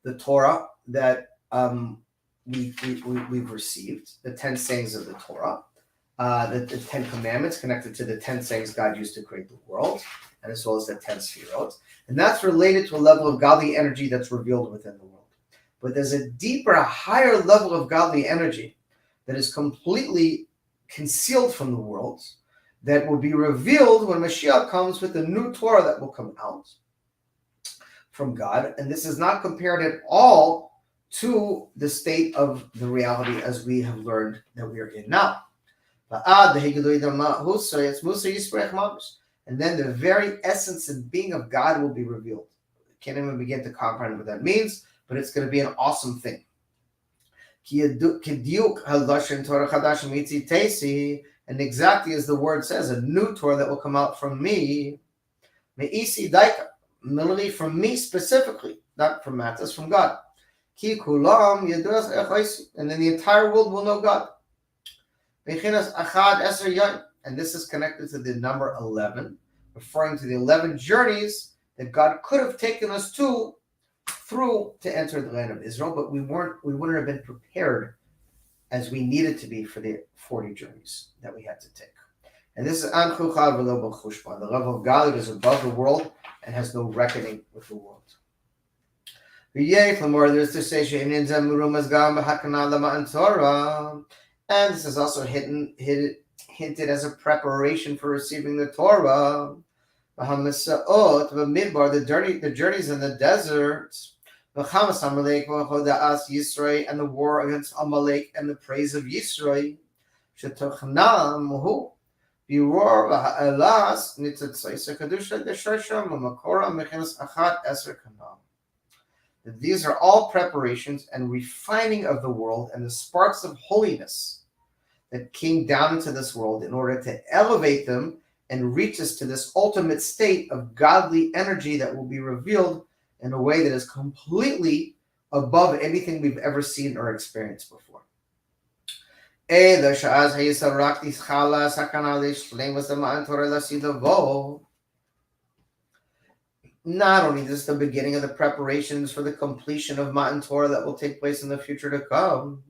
the Torah that we've received, the 10 sayings of the Torah, the 10 commandments connected to the 10 sayings God used to create the world, and as well as the 10 spheros. And that's related to a level of godly energy that's revealed within the world. But there's a deeper, a higher level of godly energy that is completely concealed from the world that will be revealed when Mashiach comes with the new Torah that will come out from God. And this is not compared at all to the state of the reality as we have learned that we are in now. And then the very essence and being of God will be revealed. Can't even begin to comprehend what that means, but it's going to be an awesome thing. And exactly as the word says, a new Torah that will come out from me, literally from me specifically, not from Matthias, from God. And then the entire world will know God. And this is connected to the number 11, referring to the 11 journeys that God could have taken us through to enter the land of Israel, but we wouldn't have been prepared as we needed to be for the 40 journeys that we had to take. And this is the level of God that is above the world and has no reckoning with the world. And this is also hinted as a preparation for receiving the Torah. The journeys in the deserts, and the war against Amalek and the praise of Yisrael. These are all preparations and refining of the world and the sparks of holiness that came down into this world in order to elevate them and reach us to this ultimate state of godly energy that will be revealed in a way that is completely above anything we've ever seen or experienced before. Not only this is the beginning of the preparations for the completion of Matan Torah that will take place in the future to come,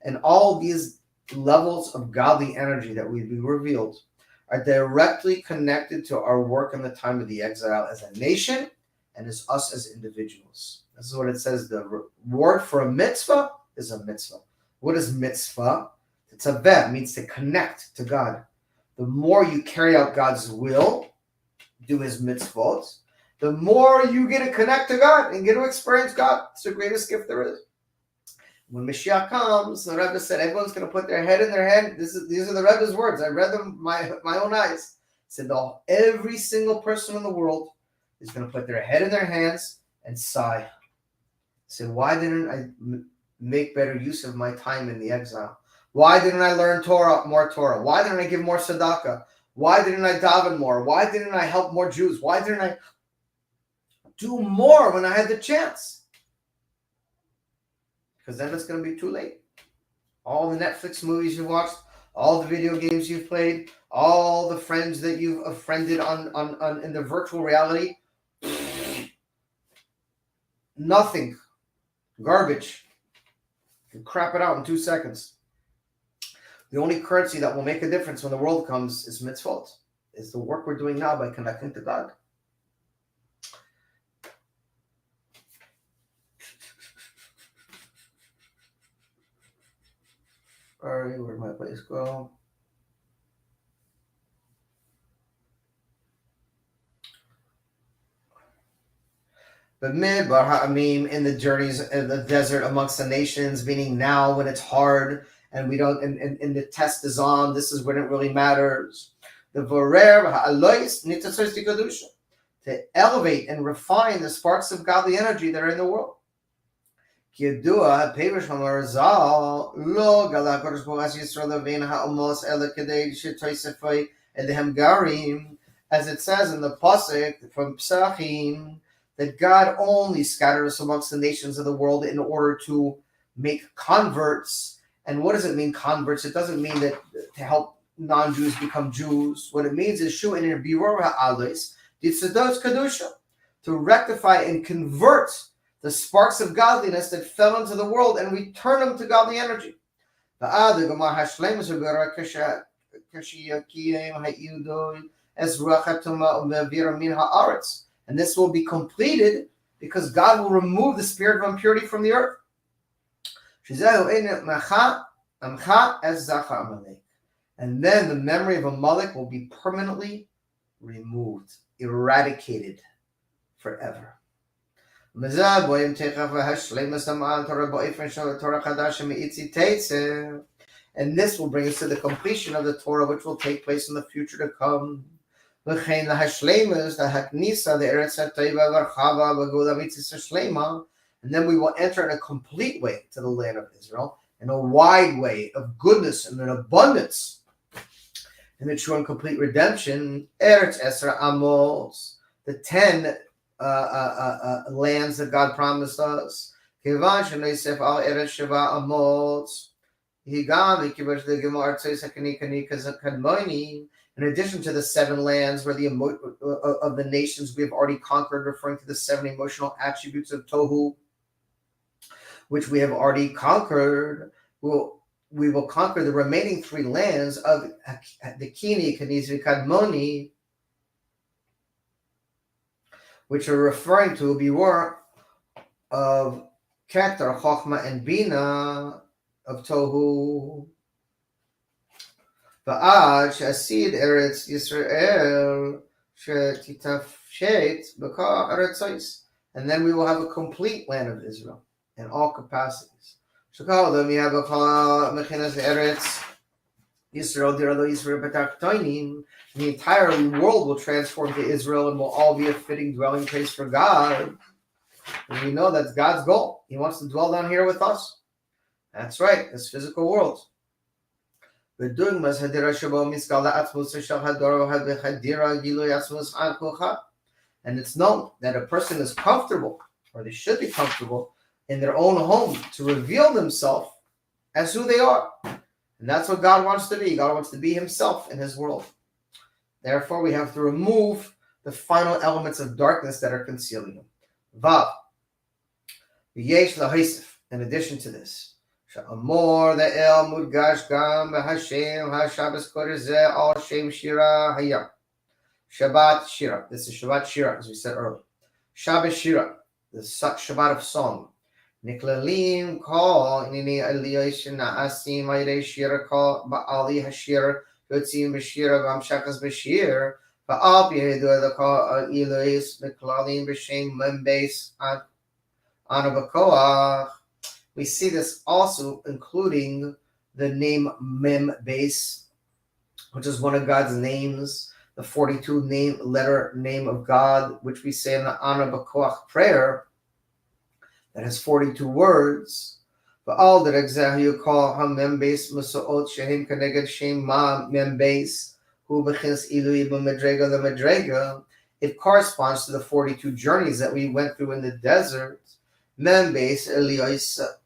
And all these levels of godly energy that will be revealed are directly connected to our work in the time of the exile as a nation and as us as individuals. This is what it says. The word for a mitzvah is a mitzvah. What is mitzvah? Tzaveh means to connect to God. The more you carry out God's will, do his mitzvot, the more you get to connect to God and get to experience God. It's the greatest gift there is. When Moshiach comes, the Rebbe said everyone's going to put their head in their hand. These are the Rebbe's words. I read them my own eyes. He said every single person in the world is going to put their head in their hands and sigh. He said, why didn't I make better use of my time in the exile? Why didn't I learn more Torah? Why didn't I give more tzedakah? Why didn't I daven more? Why didn't I help more Jews? Why didn't I do more when I had the chance? Because then it's going to be too late. All the Netflix movies you've watched, all the video games you've played, all the friends that you've friended on in the virtual reality, nothing. Garbage. You can crap it out in 2 seconds. The only currency that will make a difference when the world comes is mitzvot. Is the work we're doing now by connecting to God. All right, where'd my place go? But midbar ha'amim, in the journeys in the desert amongst the nations, meaning now when it's hard and we don't, and the test is on, this is when it really matters. The vorer ha'alois nitzatzos tikadusha, to elevate and refine the sparks of godly energy that are in the world. Ki yadua ha'perush ha'marazal lo gala kodesh boras Yisrael levein ha'amos ela kedei shetoisefoi edehem garim, as it says in the pasuk from Psachim, that God only scatters amongst the nations of the world in order to make converts. And what does it mean, converts? It doesn't mean that to help non-Jews become Jews. What it means is shu in birur ha'alos ditzados kadusha, to rectify and convert the sparks of godliness that fell into the world and return them to godly energy. And this will be completed because God will remove the spirit of impurity from the earth. And then the memory of Amalek will be permanently removed, eradicated forever. And this will bring us to the completion of the Torah, which will take place in the future to come. And then we will enter in a complete way to the land of Israel, in a wide way of goodness and an abundance, in the true and complete redemption. Eretz Esra Amos, the 10 lands that God promised us. In addition to the 7 lands where of the nations we have already conquered, referring to the 7 emotional attributes of Tohu, which we have already conquered, we will conquer the remaining 3 lands of the Kini, Kanizi, Kadmoni, which are referring to Biwar of Keter, Chochma, and Bina of Tohu. Va'ad she'asid Eretz Yisrael she'titafshet b'ka eretzos, and then we will have a complete land of Israel in all capacities. Shekal mi habachal mechinas Eretz Yisrael diralo Yisrael b'taktoinim. The entire world will transform to Israel and will all be a fitting dwelling place for God. And we know that's God's goal. He wants to dwell down here with us. That's right, this physical world. And it's known that a person is comfortable, or they should be comfortable, in their own home to reveal themselves as who they are. And that's what God wants to be. God wants to be himself in his world. Therefore, we have to remove the final elements of darkness that are concealing him. Vav. V'yesh lahisif. In addition to this, Sha'amor le'el mudgash gam b'Hashem ha'Shabbos kodesh zeh al shem shira hayam. Shabbat Shira. This is Shabbat Shira, as we said earlier. Shabbat Shira, the Shabbat of song. Niklalim call inini aliyash na'asim ayre shira call ba'ali hashir yotzim b'shira v'amshakas b'shir va'al b'yedu the call ilayis niklalim b'shem membase anabakoach. We see this also including the name Membase, which is one of God's names, the 42 letter name of God, which we say in the Anabakoach prayer, that has 42 words. But all that you call Membase Musaot Shehim Kaneged Shem Ma Membase, who bechins Ilui B'Medrega the Medrega. It corresponds to the 42 journeys that we went through in the desert. Membase Elioisa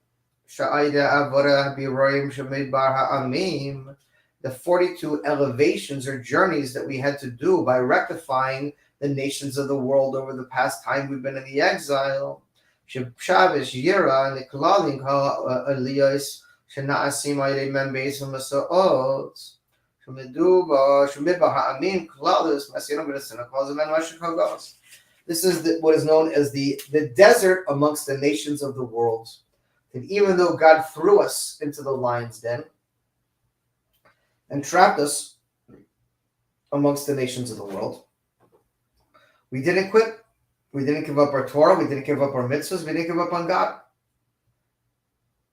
Sha'ida Avora Biroim Shamidbar Ha'amim. The 42 elevations or journeys that we had to do by rectifying the nations of the world over the past time we've been in the exile. Shabbos Yira Niklalim Eliyos Shana'asim Ayre Membes Masaot Shamiduba Shamidba Ha'amim Klalis Masino B'Nesina calls them Mashikogos. This is what is known as the desert amongst the nations of the world. And even though God threw us into the lion's den and trapped us amongst the nations of the world, we didn't quit. We didn't give up our Torah. We didn't give up our mitzvahs. We didn't give up on God.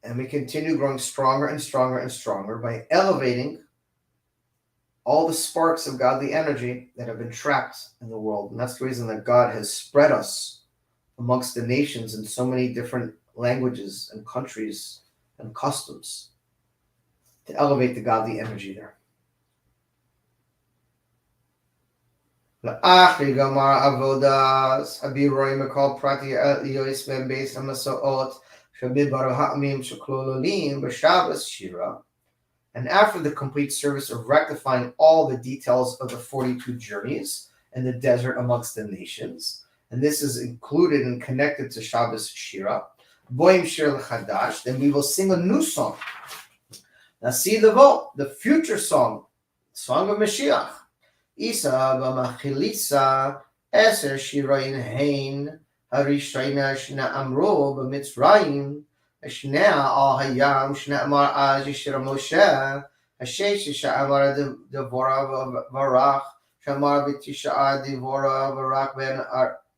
And we continue growing stronger and stronger and stronger by elevating all the sparks of godly energy that have been trapped in the world. And that's the reason that God has spread us amongst the nations in so many different languages and countries and customs to elevate the godly energy there. La'achri gamar avodas habiroim akol prati yois membes amasoot shabidbar ha'amim shaklololim b'Shabbos Shira. And after the complete service of rectifying all the details of the 42 journeys in the desert amongst the nations, and this is included and connected to Shabbos Shira, Boim Shir l'Chadash, then we will sing a new song. Now see the future song of Mashiach. Isa b'machilisa eser shirayin hein harishayna shna amro b'mitzrayim shna al hayam shna amar az yishira Moshe hashesh sha'amar devora varach shamar b'tisha devora varach ben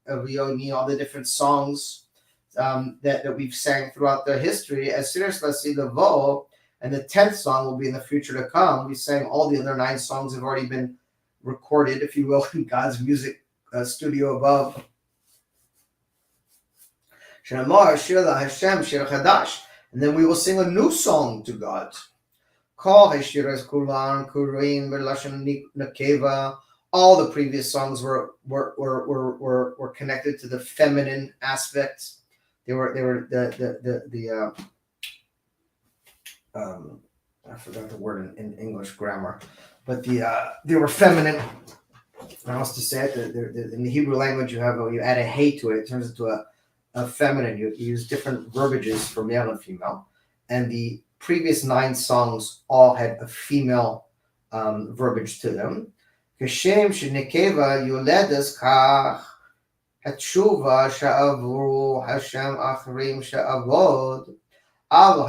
avioni. All the different songs that we've sang throughout the history. As soon as let's see the vo, and the 10th song will be in the future to come. We sang all the other 9 songs have already been recorded, if you will, in God's music studio above. Shanamar Shira Hashem Shira Chadash, and then we will sing a new song to God. Kol Hashiras Kulan Kurin Berlashan Nakeva. All the previous songs were connected to the feminine aspect. They were I forgot the word in English grammar, but they were feminine. How else to say it? In the Hebrew language, you add a hey to it, it turns into a feminine. You use different verbiages for male and female, and the previous 9 songs all had a female verbiage to them. Kashem shenekeva yuledas kach hatshuva sha'avru Hashem achrim sha'avod. But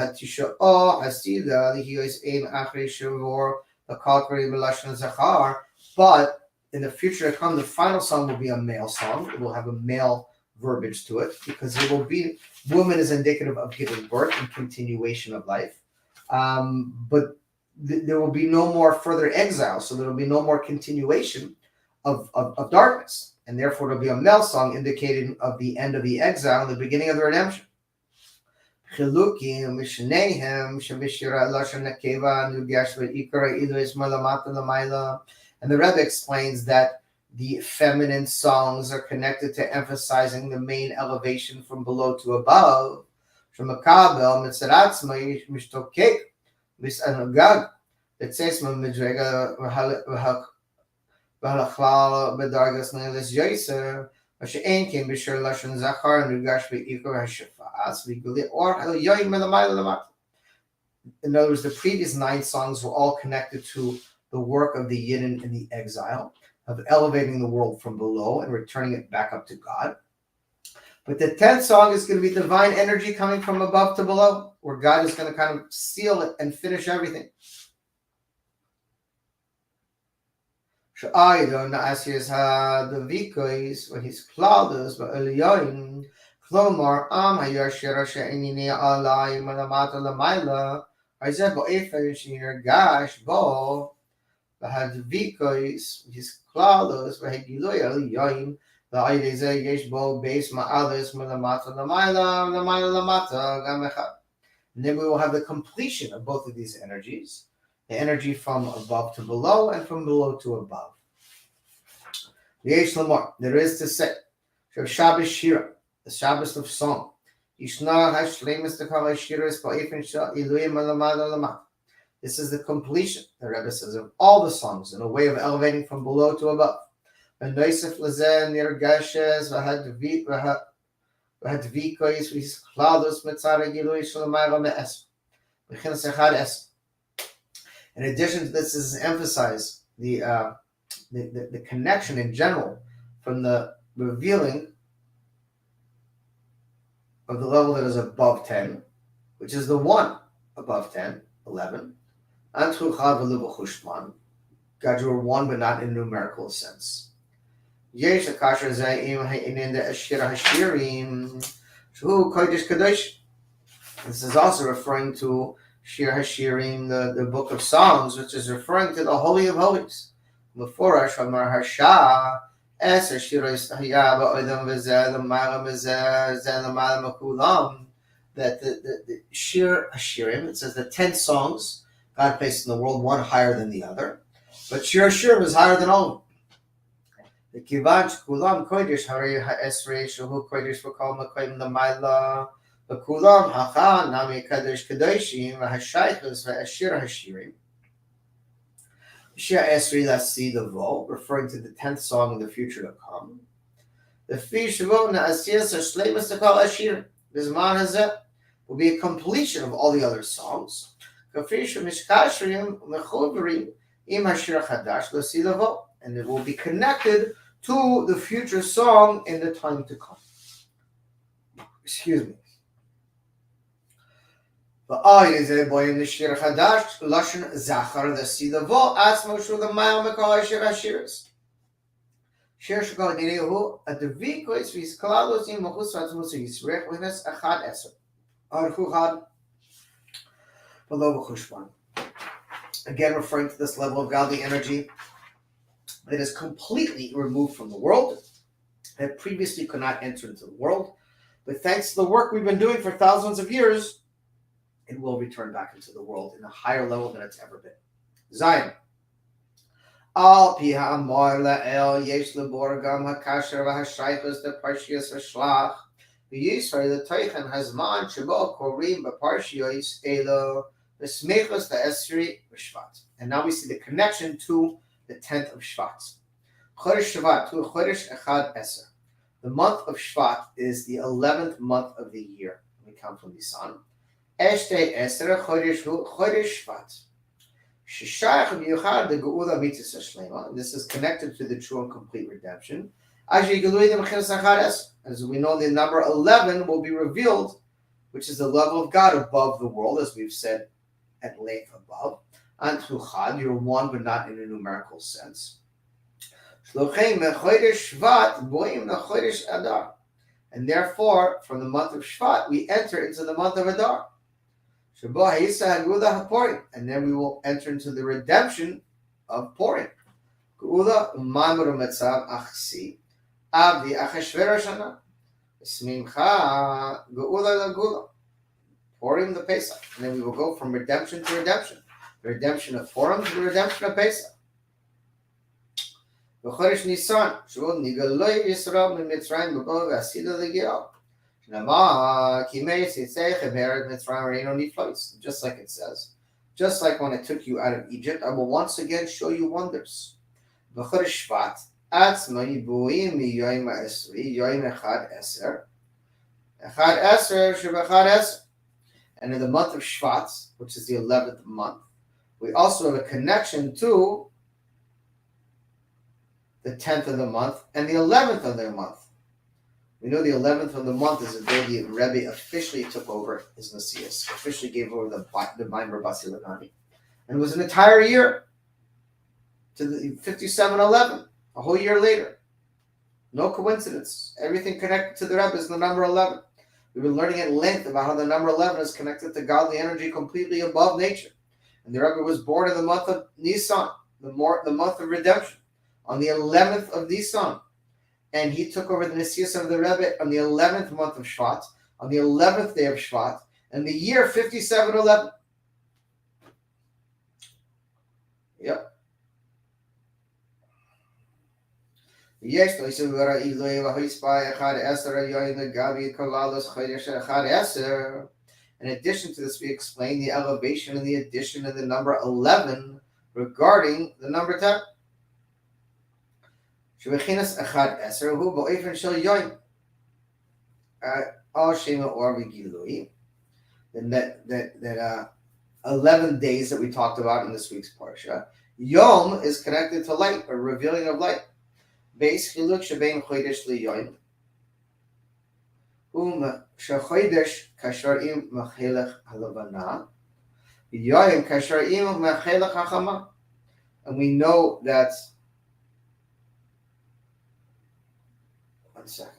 in the future to come, the final song will be a male song. It will have a male verbiage to it because it will be woman is indicative of giving birth and continuation of life. But there will be no more further exile, so there will be no more continuation of darkness, and therefore there will be a male song indicating of the end of the exile and the beginning of the redemption. And the Rebbe explains that the feminine songs are connected to emphasizing the main elevation from below to above. Masha'en came Bishar Lashon Zachar and Rugash Be'ikor Hashafas, Viguli, or Yoim Melamayla. In other words, the previous 9 songs were all connected to the work of the Yidden in the exile, of elevating the world from below and returning it back up to God. But the 10th song is going to be divine energy coming from above to below, where God is going to kind of seal it and finish everything. Sha'aydo na'asiyas ha'davikois v'his klados v'elyoim klomar am hayashira she'inini alai malamata lamayla hazeh bo'efen she'nirgash bo v'hadavikois v'his klados v'hegiloy elyoim v'ayde yesh bo beis ma'alis malamata lamayla lamata gam echad. And then we will have the completion of both of these energies, the energy from above to below and from below to above. There is to say, Shabbos Shira, the Shabbos of song. This is the completion, the Rebbe says, of all the songs in a way of elevating from below to above. In addition to this is emphasized the connection in general from the revealing of the level that is above 10, which is the one above 10, 11. God, you are one, but not in a numerical sense. This is also referring to Shir Hashirim, the book of Psalms, which is referring to the Holy of Holies. Mefurash Amar Harsha Eser Shiros Hayaba Odam V'Zeh L'Mayla V'Zeh Zeh L'Mayla Makulam, that the Shir Hashirim, it says the 10 songs God placed in the world, one higher than the other, but Shir Hashirim is higher than all of them. The Kivan Kulam Kodesh Hari HaEsrei Shehu Kodesh V'Kol Makoyim L'Mayla V'Kulam Hacha Nami Kadosh Kadoshim V'Hashaychus V'Ashir Hashirim. Shir Esri Lasi the Vo, referring to the 10th song in the future to come. The Fish Vona Asiyas Shlemas to call Ashir. This man has will be a completion of all the other songs. Kafish Mishkashrim Mechovrim Im Hashir Chadash Lasi the Vo, and it will be connected to the future song in the time to come. Excuse me. The eye is a boy in the Shir Chadash, Lashon Zachar, the Sidavo, Asmo Shul the Mile Makal Shir Hashiris. Shir Shukal Dinehu, at the Vikois, Vis Kalados in Mohus Ratmus Yisrech, witness Achad Eser. Archuchad, below Chushman. Again, referring to this level of godly energy that is completely removed from the world, that previously could not enter into the world. But thanks to the work we've been doing for thousands of years, it will return back into the world in a higher level than it's ever been. Zion. Al piha amor la'el yesh leborgam hakasher v'hashaychus the parshias v'shlach v'yisrael the teichen hazman shebo korim b'parshios elo v'smechus the esri v'shvat. And now we see the connection to the 10th of Shvat. Chodesh Shvat to Chodesh Echad Eser. The month of Shvat is the 11th month of the year. We count from Nisan. Eshte Eser Chodesh Shvat. Shishayach v'yuchad the Geula Mitzvah Shlema. This is connected to the true and complete redemption. As we know, the number 11 will be revealed, which is the level of God above the world, as we've said at length above. Antuchad, you're one, but not in a numerical sense. And therefore, from the month of Shvat, we enter into the month of Adar. And then we will enter into the redemption of Purim. Pourim the Pesach. And then we will go from redemption to redemption. The redemption of Purim to the redemption of Pesach. B'chodesh Nisan, Shuvot Nigaloi Yisrael Mitzrayim B'bo V'Asida L'Gil. Just like it says, just like when I took you out of Egypt, I will once again show you wonders. B'chodesh Shvat, עצמה יבואים מיום העשרי, יום אחד עשר. אחד עשר שבאחד עשר. And in the month of Shvat, which is the 11th month, we also have a connection to the 10th of the month and the 11th of the month. We know the 11th of the month is the day the Rebbe officially took over his Messias, officially gave over the Maimer Basi Lagani. And it was an entire year to the 5711, a whole year later. No coincidence. Everything connected to the Rebbe is the number 11. We've been learning at length about how the number 11 is connected to godly energy completely above nature. And the Rebbe was born in the month of Nisan, the month of redemption, on the 11th of Nisan. And he took over the Nesius of the Rebbe on the 11th month of Shvat, on the 11th day of Shvat, and the year 5711. Yep. In addition to this, we explain the elevation and the addition of the number 11 regarding the number 10. שבחינס אחד עשר הוא באופן של יום על שם האור וגילוי. And that 11 days that we talked about in this week's parsha, Yom is connected to light, or revealing of light. Beis chiluk shebein chodesh liyom. Shechodesh kasharim machelech halavana. Yom kasharim machelech hachama. And we know that. One second.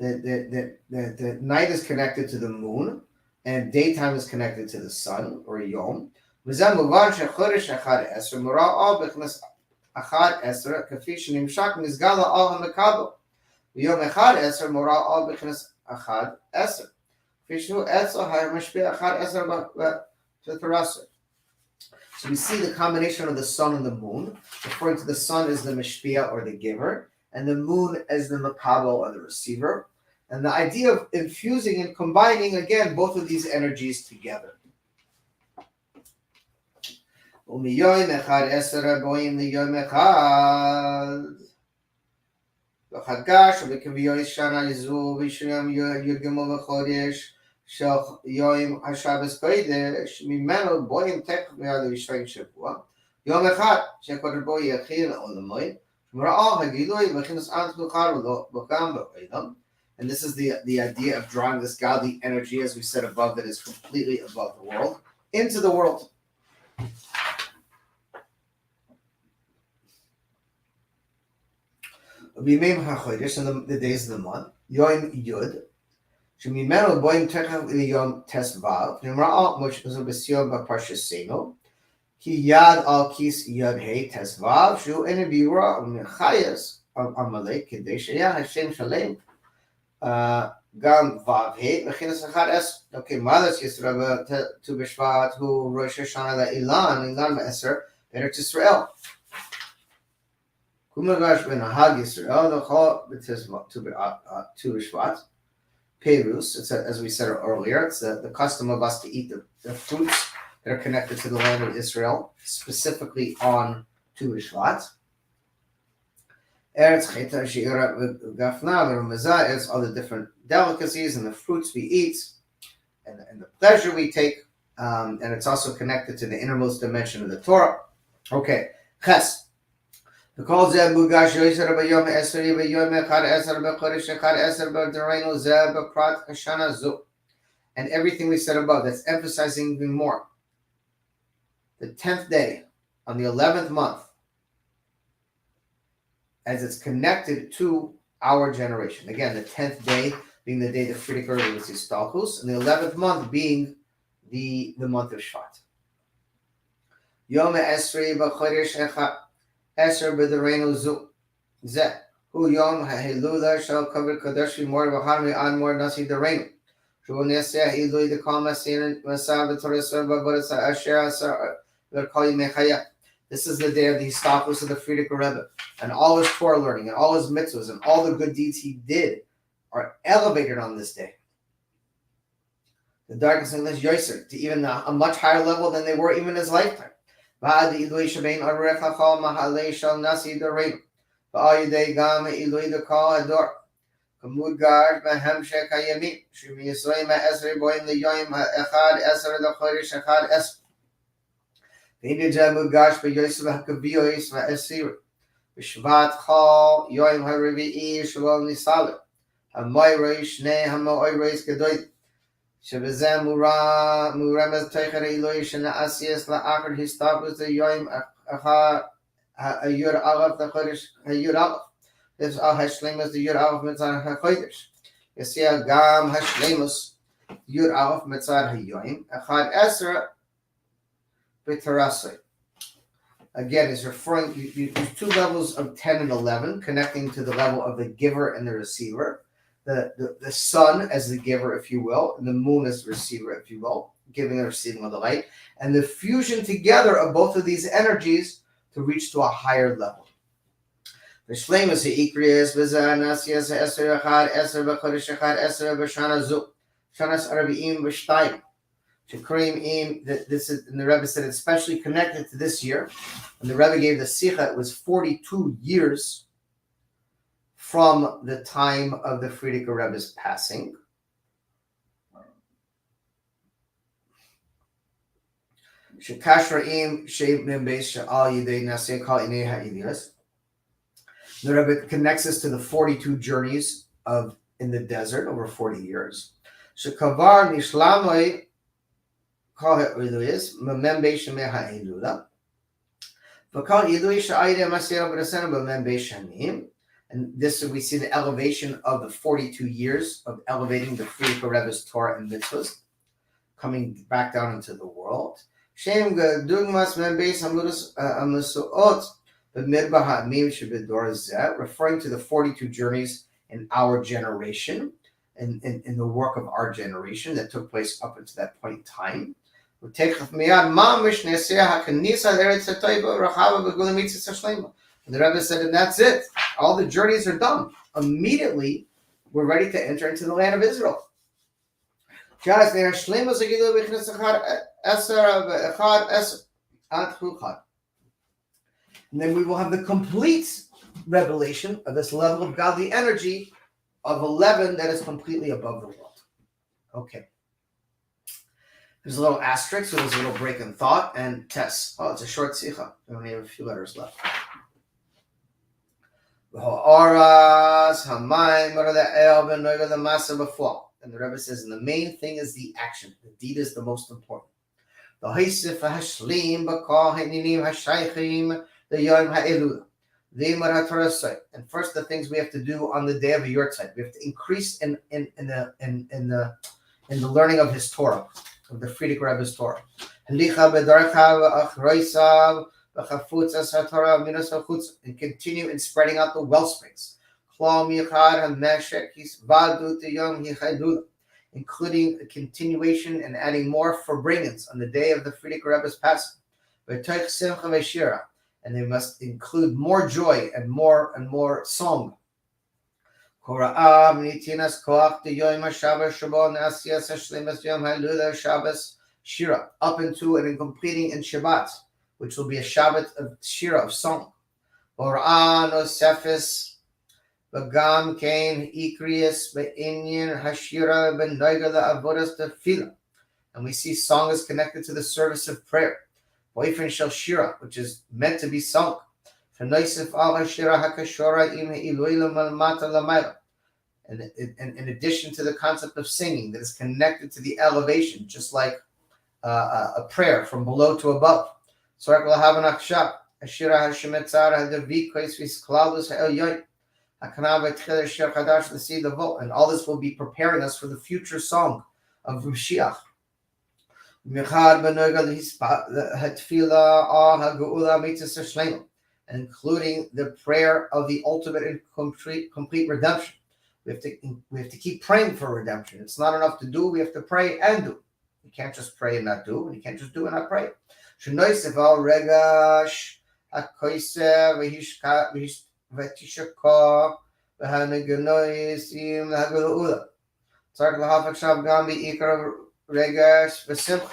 The night is connected to the moon, and daytime is connected to the sun, or Yom. Yom אחד עשר מורה על בכנס אחד עשר. כפי שהוא עצו המשפיע אחד עשר בתרסר. So we see the combination of the sun and the moon. Referring to the sun as the mashpia, or the giver, and the moon as the makabel, or the receiver. And the idea of infusing and combining, again, both of these energies together. ומיום אחד עשר הגויים ליום אחד. וחדש, ובקביעות שנה לזו, וישולם ירגמו בחודש, של יום השבס קודש, ממנו בוים תכף מיד ראשון שבוע. יום אחד, שהקודש בו יחיל לעולמי, שמראה הגילוי וכינוס אנט מאוחר וגם בעולם. And this is the idea of drawing this godly energy, as we said above, that is completely above the world, into the world. B'yimei hachodesh, in the days of the month, Yom Yud, shemimenu boim techav Yom Tesvav, nimra'al Moshe b'siyom b'parshas Seno, ki yad al kis yad hey Tesvav, shu ene b'yura u'mechayas amalek kedei sheyah Hashem shalem. Gam Vav Hey, Mechinas Echad Es. Okay, Malas Yisrael to Bishvat, who Rosh Hashanah Ilan Ma'eser, Eretz Yisrael. Kumagash Ben Hag Yisrael, the Chol to Bishvat. Perus, it's as we said earlier, it's the custom of us to eat the fruits that are connected to the land of Israel, specifically on Tu Bishvat. Eretz Cheta She'ira Gafna V'Ramazah is all the different delicacies and the fruits we eat and the pleasure we take, and it's also connected to the innermost dimension of the Torah. Okay, Ches. Because Mugash Yoser B'Yom Esri B'Yom Echad Eser B'Chodesh Echad Eser B'Derenu Zeh B'Prat Hashana Zu, and everything we said above, that's emphasizing even more. The 10th day on the 11th month, as it's connected to our generation. Again, the 10th day being the day the Frierdiker was Istalchus, and the 11th month being the month of Shvat. Yom Esrei B'Chodesh Eser B'Derenu Zeh Hu Yom HaHilula Shal Kavod Kadosh V'Mor V'Han V'An Mor Nasi Derenu Shu Neseh Ilui D'Kol Masin Masav V'Torah V'Vodas Asher Asar V'Kol Yimei Chayah. This is the day of the Histalchus of the Frierdiker Rebbe, and all his Torah learning, and all his mitzvahs, and all the good deeds he did are elevated on this day. The darkness in English yoiser, to even a much higher level than they were even in his lifetime. Ba'ad ilui shebein arech hachal mahalei shal nasi doreinu. Ba'al yidei gam ilui dekal hador. Kamudgard mahemshek hayamim. Shemi Yisrael ma'esrei boim liyoim echad eser lechodesh echad eser. V'inijah mudgash beyoiser v'hakaviyois v'esir. B'shvat chal yoim ha'revi'i shalom nisaler. Hamoyrei shnei hamoyreis gedoyd. Shebezeh muremez teicher iloi shena asiyas la'achar histabus the yoim echad ha'yur alav lechodesh ha'yur alav. This al hashlemus the yud alef mitzad hakodesh. Yasiya gam hashlemus yud alef mitzad hayoim echad eser b'tarasei. Again, is referring to two levels of 10 and 11, connecting to the level of the giver and the receiver. The sun as the giver, if you will, and the moon as the receiver, if you will, giving and receiving of the light, and the fusion together of both of these energies to reach to a higher level. The shleimus ha'ikrius b'zanasiyas ha'eser echad eser b'chodesh echad eser b'shana zu shanas arabiim b'shtayim shekrim im. This is, and the Rebbe said it's especially connected to this year. When the Rebbe gave the sicha, it was 42 years from the time of the Frierdiker Rebbe's passing. Shekashra im sheib membeis she'al yidei naseh kal inei ha'iliyas. The Rebbe connects us to the 42 journeys of in the desert over 40 years. Shekavar nishlamoi kol ha'iluyas membe shemei ha'ilula. V'kol ilui she'ayde masir b'rasena b'membe shanim. And this, we see the elevation of the 42 years of elevating the Frierdiker Rebbe's Torah and mitzvahs, coming back down into the world. Shem dugmas membeis hamusuot. Referring to the 42 journeys in our generation, in the work of our generation that took place up until that point in time. And the Rebbe said, and that's it. All the journeys are done. Immediately, we're ready to enter into the land of Israel. And then we will have the complete revelation of this level of godly energy of 11 that is completely above the world. Okay. There's a little asterisk, so there's a little break in thought and test. Oh, it's a short sikha. We only have a few letters left. And the Rebbe says, and the main thing is the action. The deed is the most important. And first, the things we have to do on the day of the Yortzeit, we have to increase in the learning of his Torah, of the Frierdiker Rebbe's Torah. And continue in spreading out the well springs, including a continuation and adding more forbringings on the day of the Frierdiker Rebbe's passing. And they must include more joy and more song. Up into and in completing in Shabbat, which will be a Shabbat of Shira, of song. V'gam kein ikrius be'inyan hashira b'noiga la'avodas tefillah. And we see song is connected to the service of prayer. Boyfriend shel shira, which is meant to be sung. V'noisif al hashira hakashora im ha'ilui l'malmata l'mayla. And in addition to the concept of singing that is connected to the elevation, just like a prayer from below to above. Sorak l'havan akshab, hashira hashemetzar ha'davik vis klalus ha'el yoy. And all this will be preparing us for the future song of Moshiach. Including the prayer of the ultimate and complete redemption. We have to keep praying for redemption. It's not enough to do, we have to pray and do. You can't just pray and not do, and you can't just do and not pray. ותשקע והנגנויסים להגלולה. צריך להפק שם גם בעיקר regash v'simcha.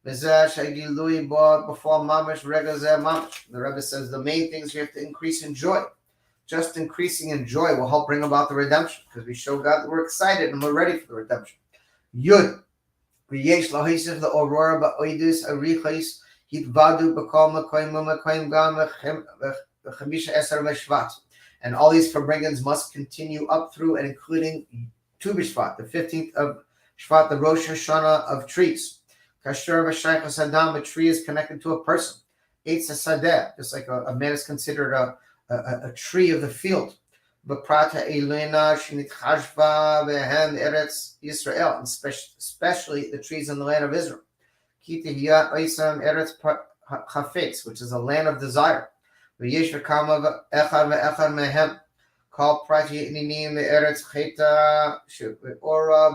Before mamash regazeh mamash. The Rebbe says the main things you have to increase in joy. Just increasing in joy will help bring about the redemption because we show God that we're excited and we're ready for the redemption. Yud. V'yesh lahisif the aurora ba'oidus arichais hitvadu b'kol makoim u'makoim gam v'chamisha eser v'shvat. And all these farbrengens must continue up through and including Tu B'Shvat, the 15th of Shvat, the Rosh Hashanah of trees. Kasher v'shaychas adam, a tree is connected to a person. Eitz hasadeh, just like a man is considered a tree of the field. B'prata elena shenitchashva v'hem eretz Yisrael, especially the trees in the land of Israel. Ki tehiyat oisam eretz chafetz, which is a land of desire. V'yesh v'kama v'echad v'echad mehem. Call prati ninim eretz cheta she'ora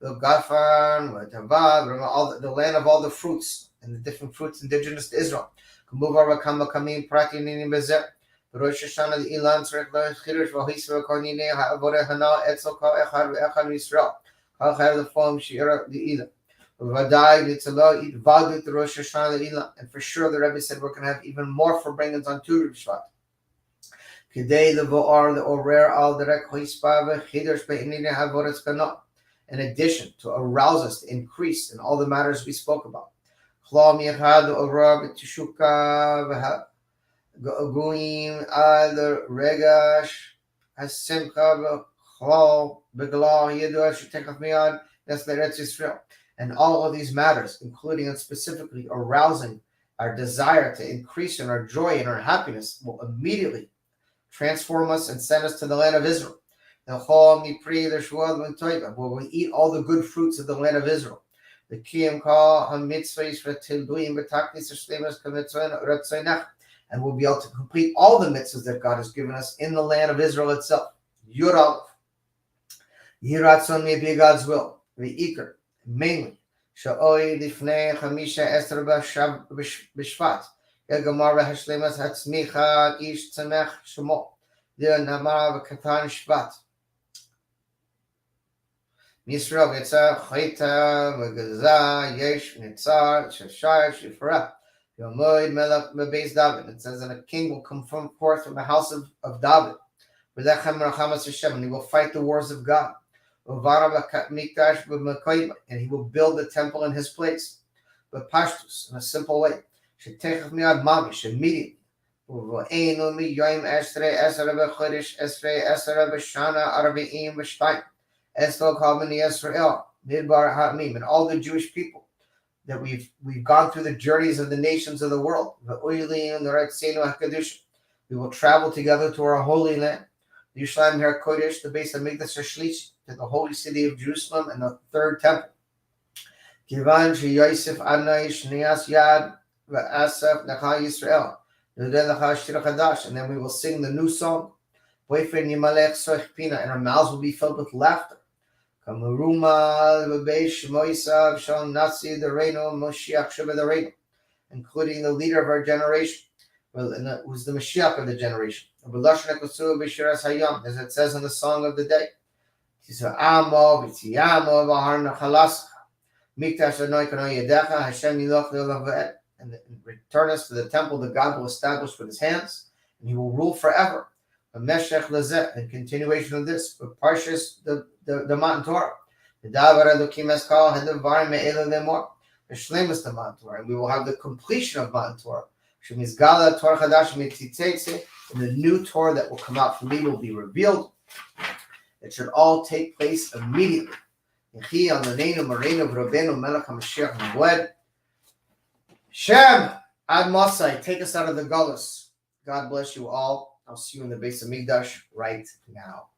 v'gafan v'tavav, all the land of all the fruits and the different fruits indigenous to Israel. K'muvar v'kama kamim prati ninim bezer. Rosh Hashanah the Ilan tzarich l'chirush v'hisva v'konine ha'avodah hana etzel kol echad v'echad v'Yisrael. Kol echad the foam she'ira the Ilan. V'vadai v'tzalo yitvadu the Rosh Hashanah the Ilan. And for sure the Rebbe said we're going to have even more forbringings on Tu B'Shvat. K'dei levo'ar the orer al derek hoispa v'chidush be'inine ha'avodah kana. In addition to arouse us to increase in all the matters we spoke about. Chlam yechad the orer v'tishuka v'ha Goyim the regash hasimcha b'chol b'glah yidua shetekach miyad that's the Eretz Yisrael, and all of these matters, including and specifically arousing our desire to increase in our joy and our happiness, will immediately transform us and send us to the land of Israel. Where we eat all the good fruits of the land of Israel. The kiyam kol hamitzvahs v'tilduim v'taknis hashlemas kamitzvah ratzaynach. And we'll be able to complete all the mitzvahs that God has given us in the land of Israel itself. Yud Aleph. Yiratzon may be God's will. V'ikr, mainly. Sha'oi lifnei chamisha esr b'shvat. Yegamar v'hashlemas hatzmicha ish tzemech shemo. Namar v'katan shvat. Yisrael v'yitzah chayta v'gaza yesh v'nitzar shashar shifra. It says that a king will come forth from the house of David. And he will fight the wars of God. And he will build the temple in his place. But pashtus, in a simple way. Immediately. And all the Jewish people that we've gone through the journeys of the nations of the world. We will travel together to our holy land, the Yerushalayim Har Kodesh, the base of Mikdash Shlishi, to the holy city of Jerusalem and the third temple. Kivan sheyosef Adonai shnias yad v'asaf necha Yisrael, and then we will sing the new song. And our mouths will be filled with laughter. Including the leader of our generation, who's the Moshiach of the generation. As it says in the song of the day. And return us to the temple that God will establish with his hands, and he will rule forever. In continuation of this, but Parshas the Matan Torah. The Shlemus the Matan Torah, and we will have the completion of Matan Torah. And the new Torah that will come out from me will be revealed. It should all take place immediately. Shem Ad Masai, take us out of the gullus. God bless you all. I'll see you in the base of Mikdash right now.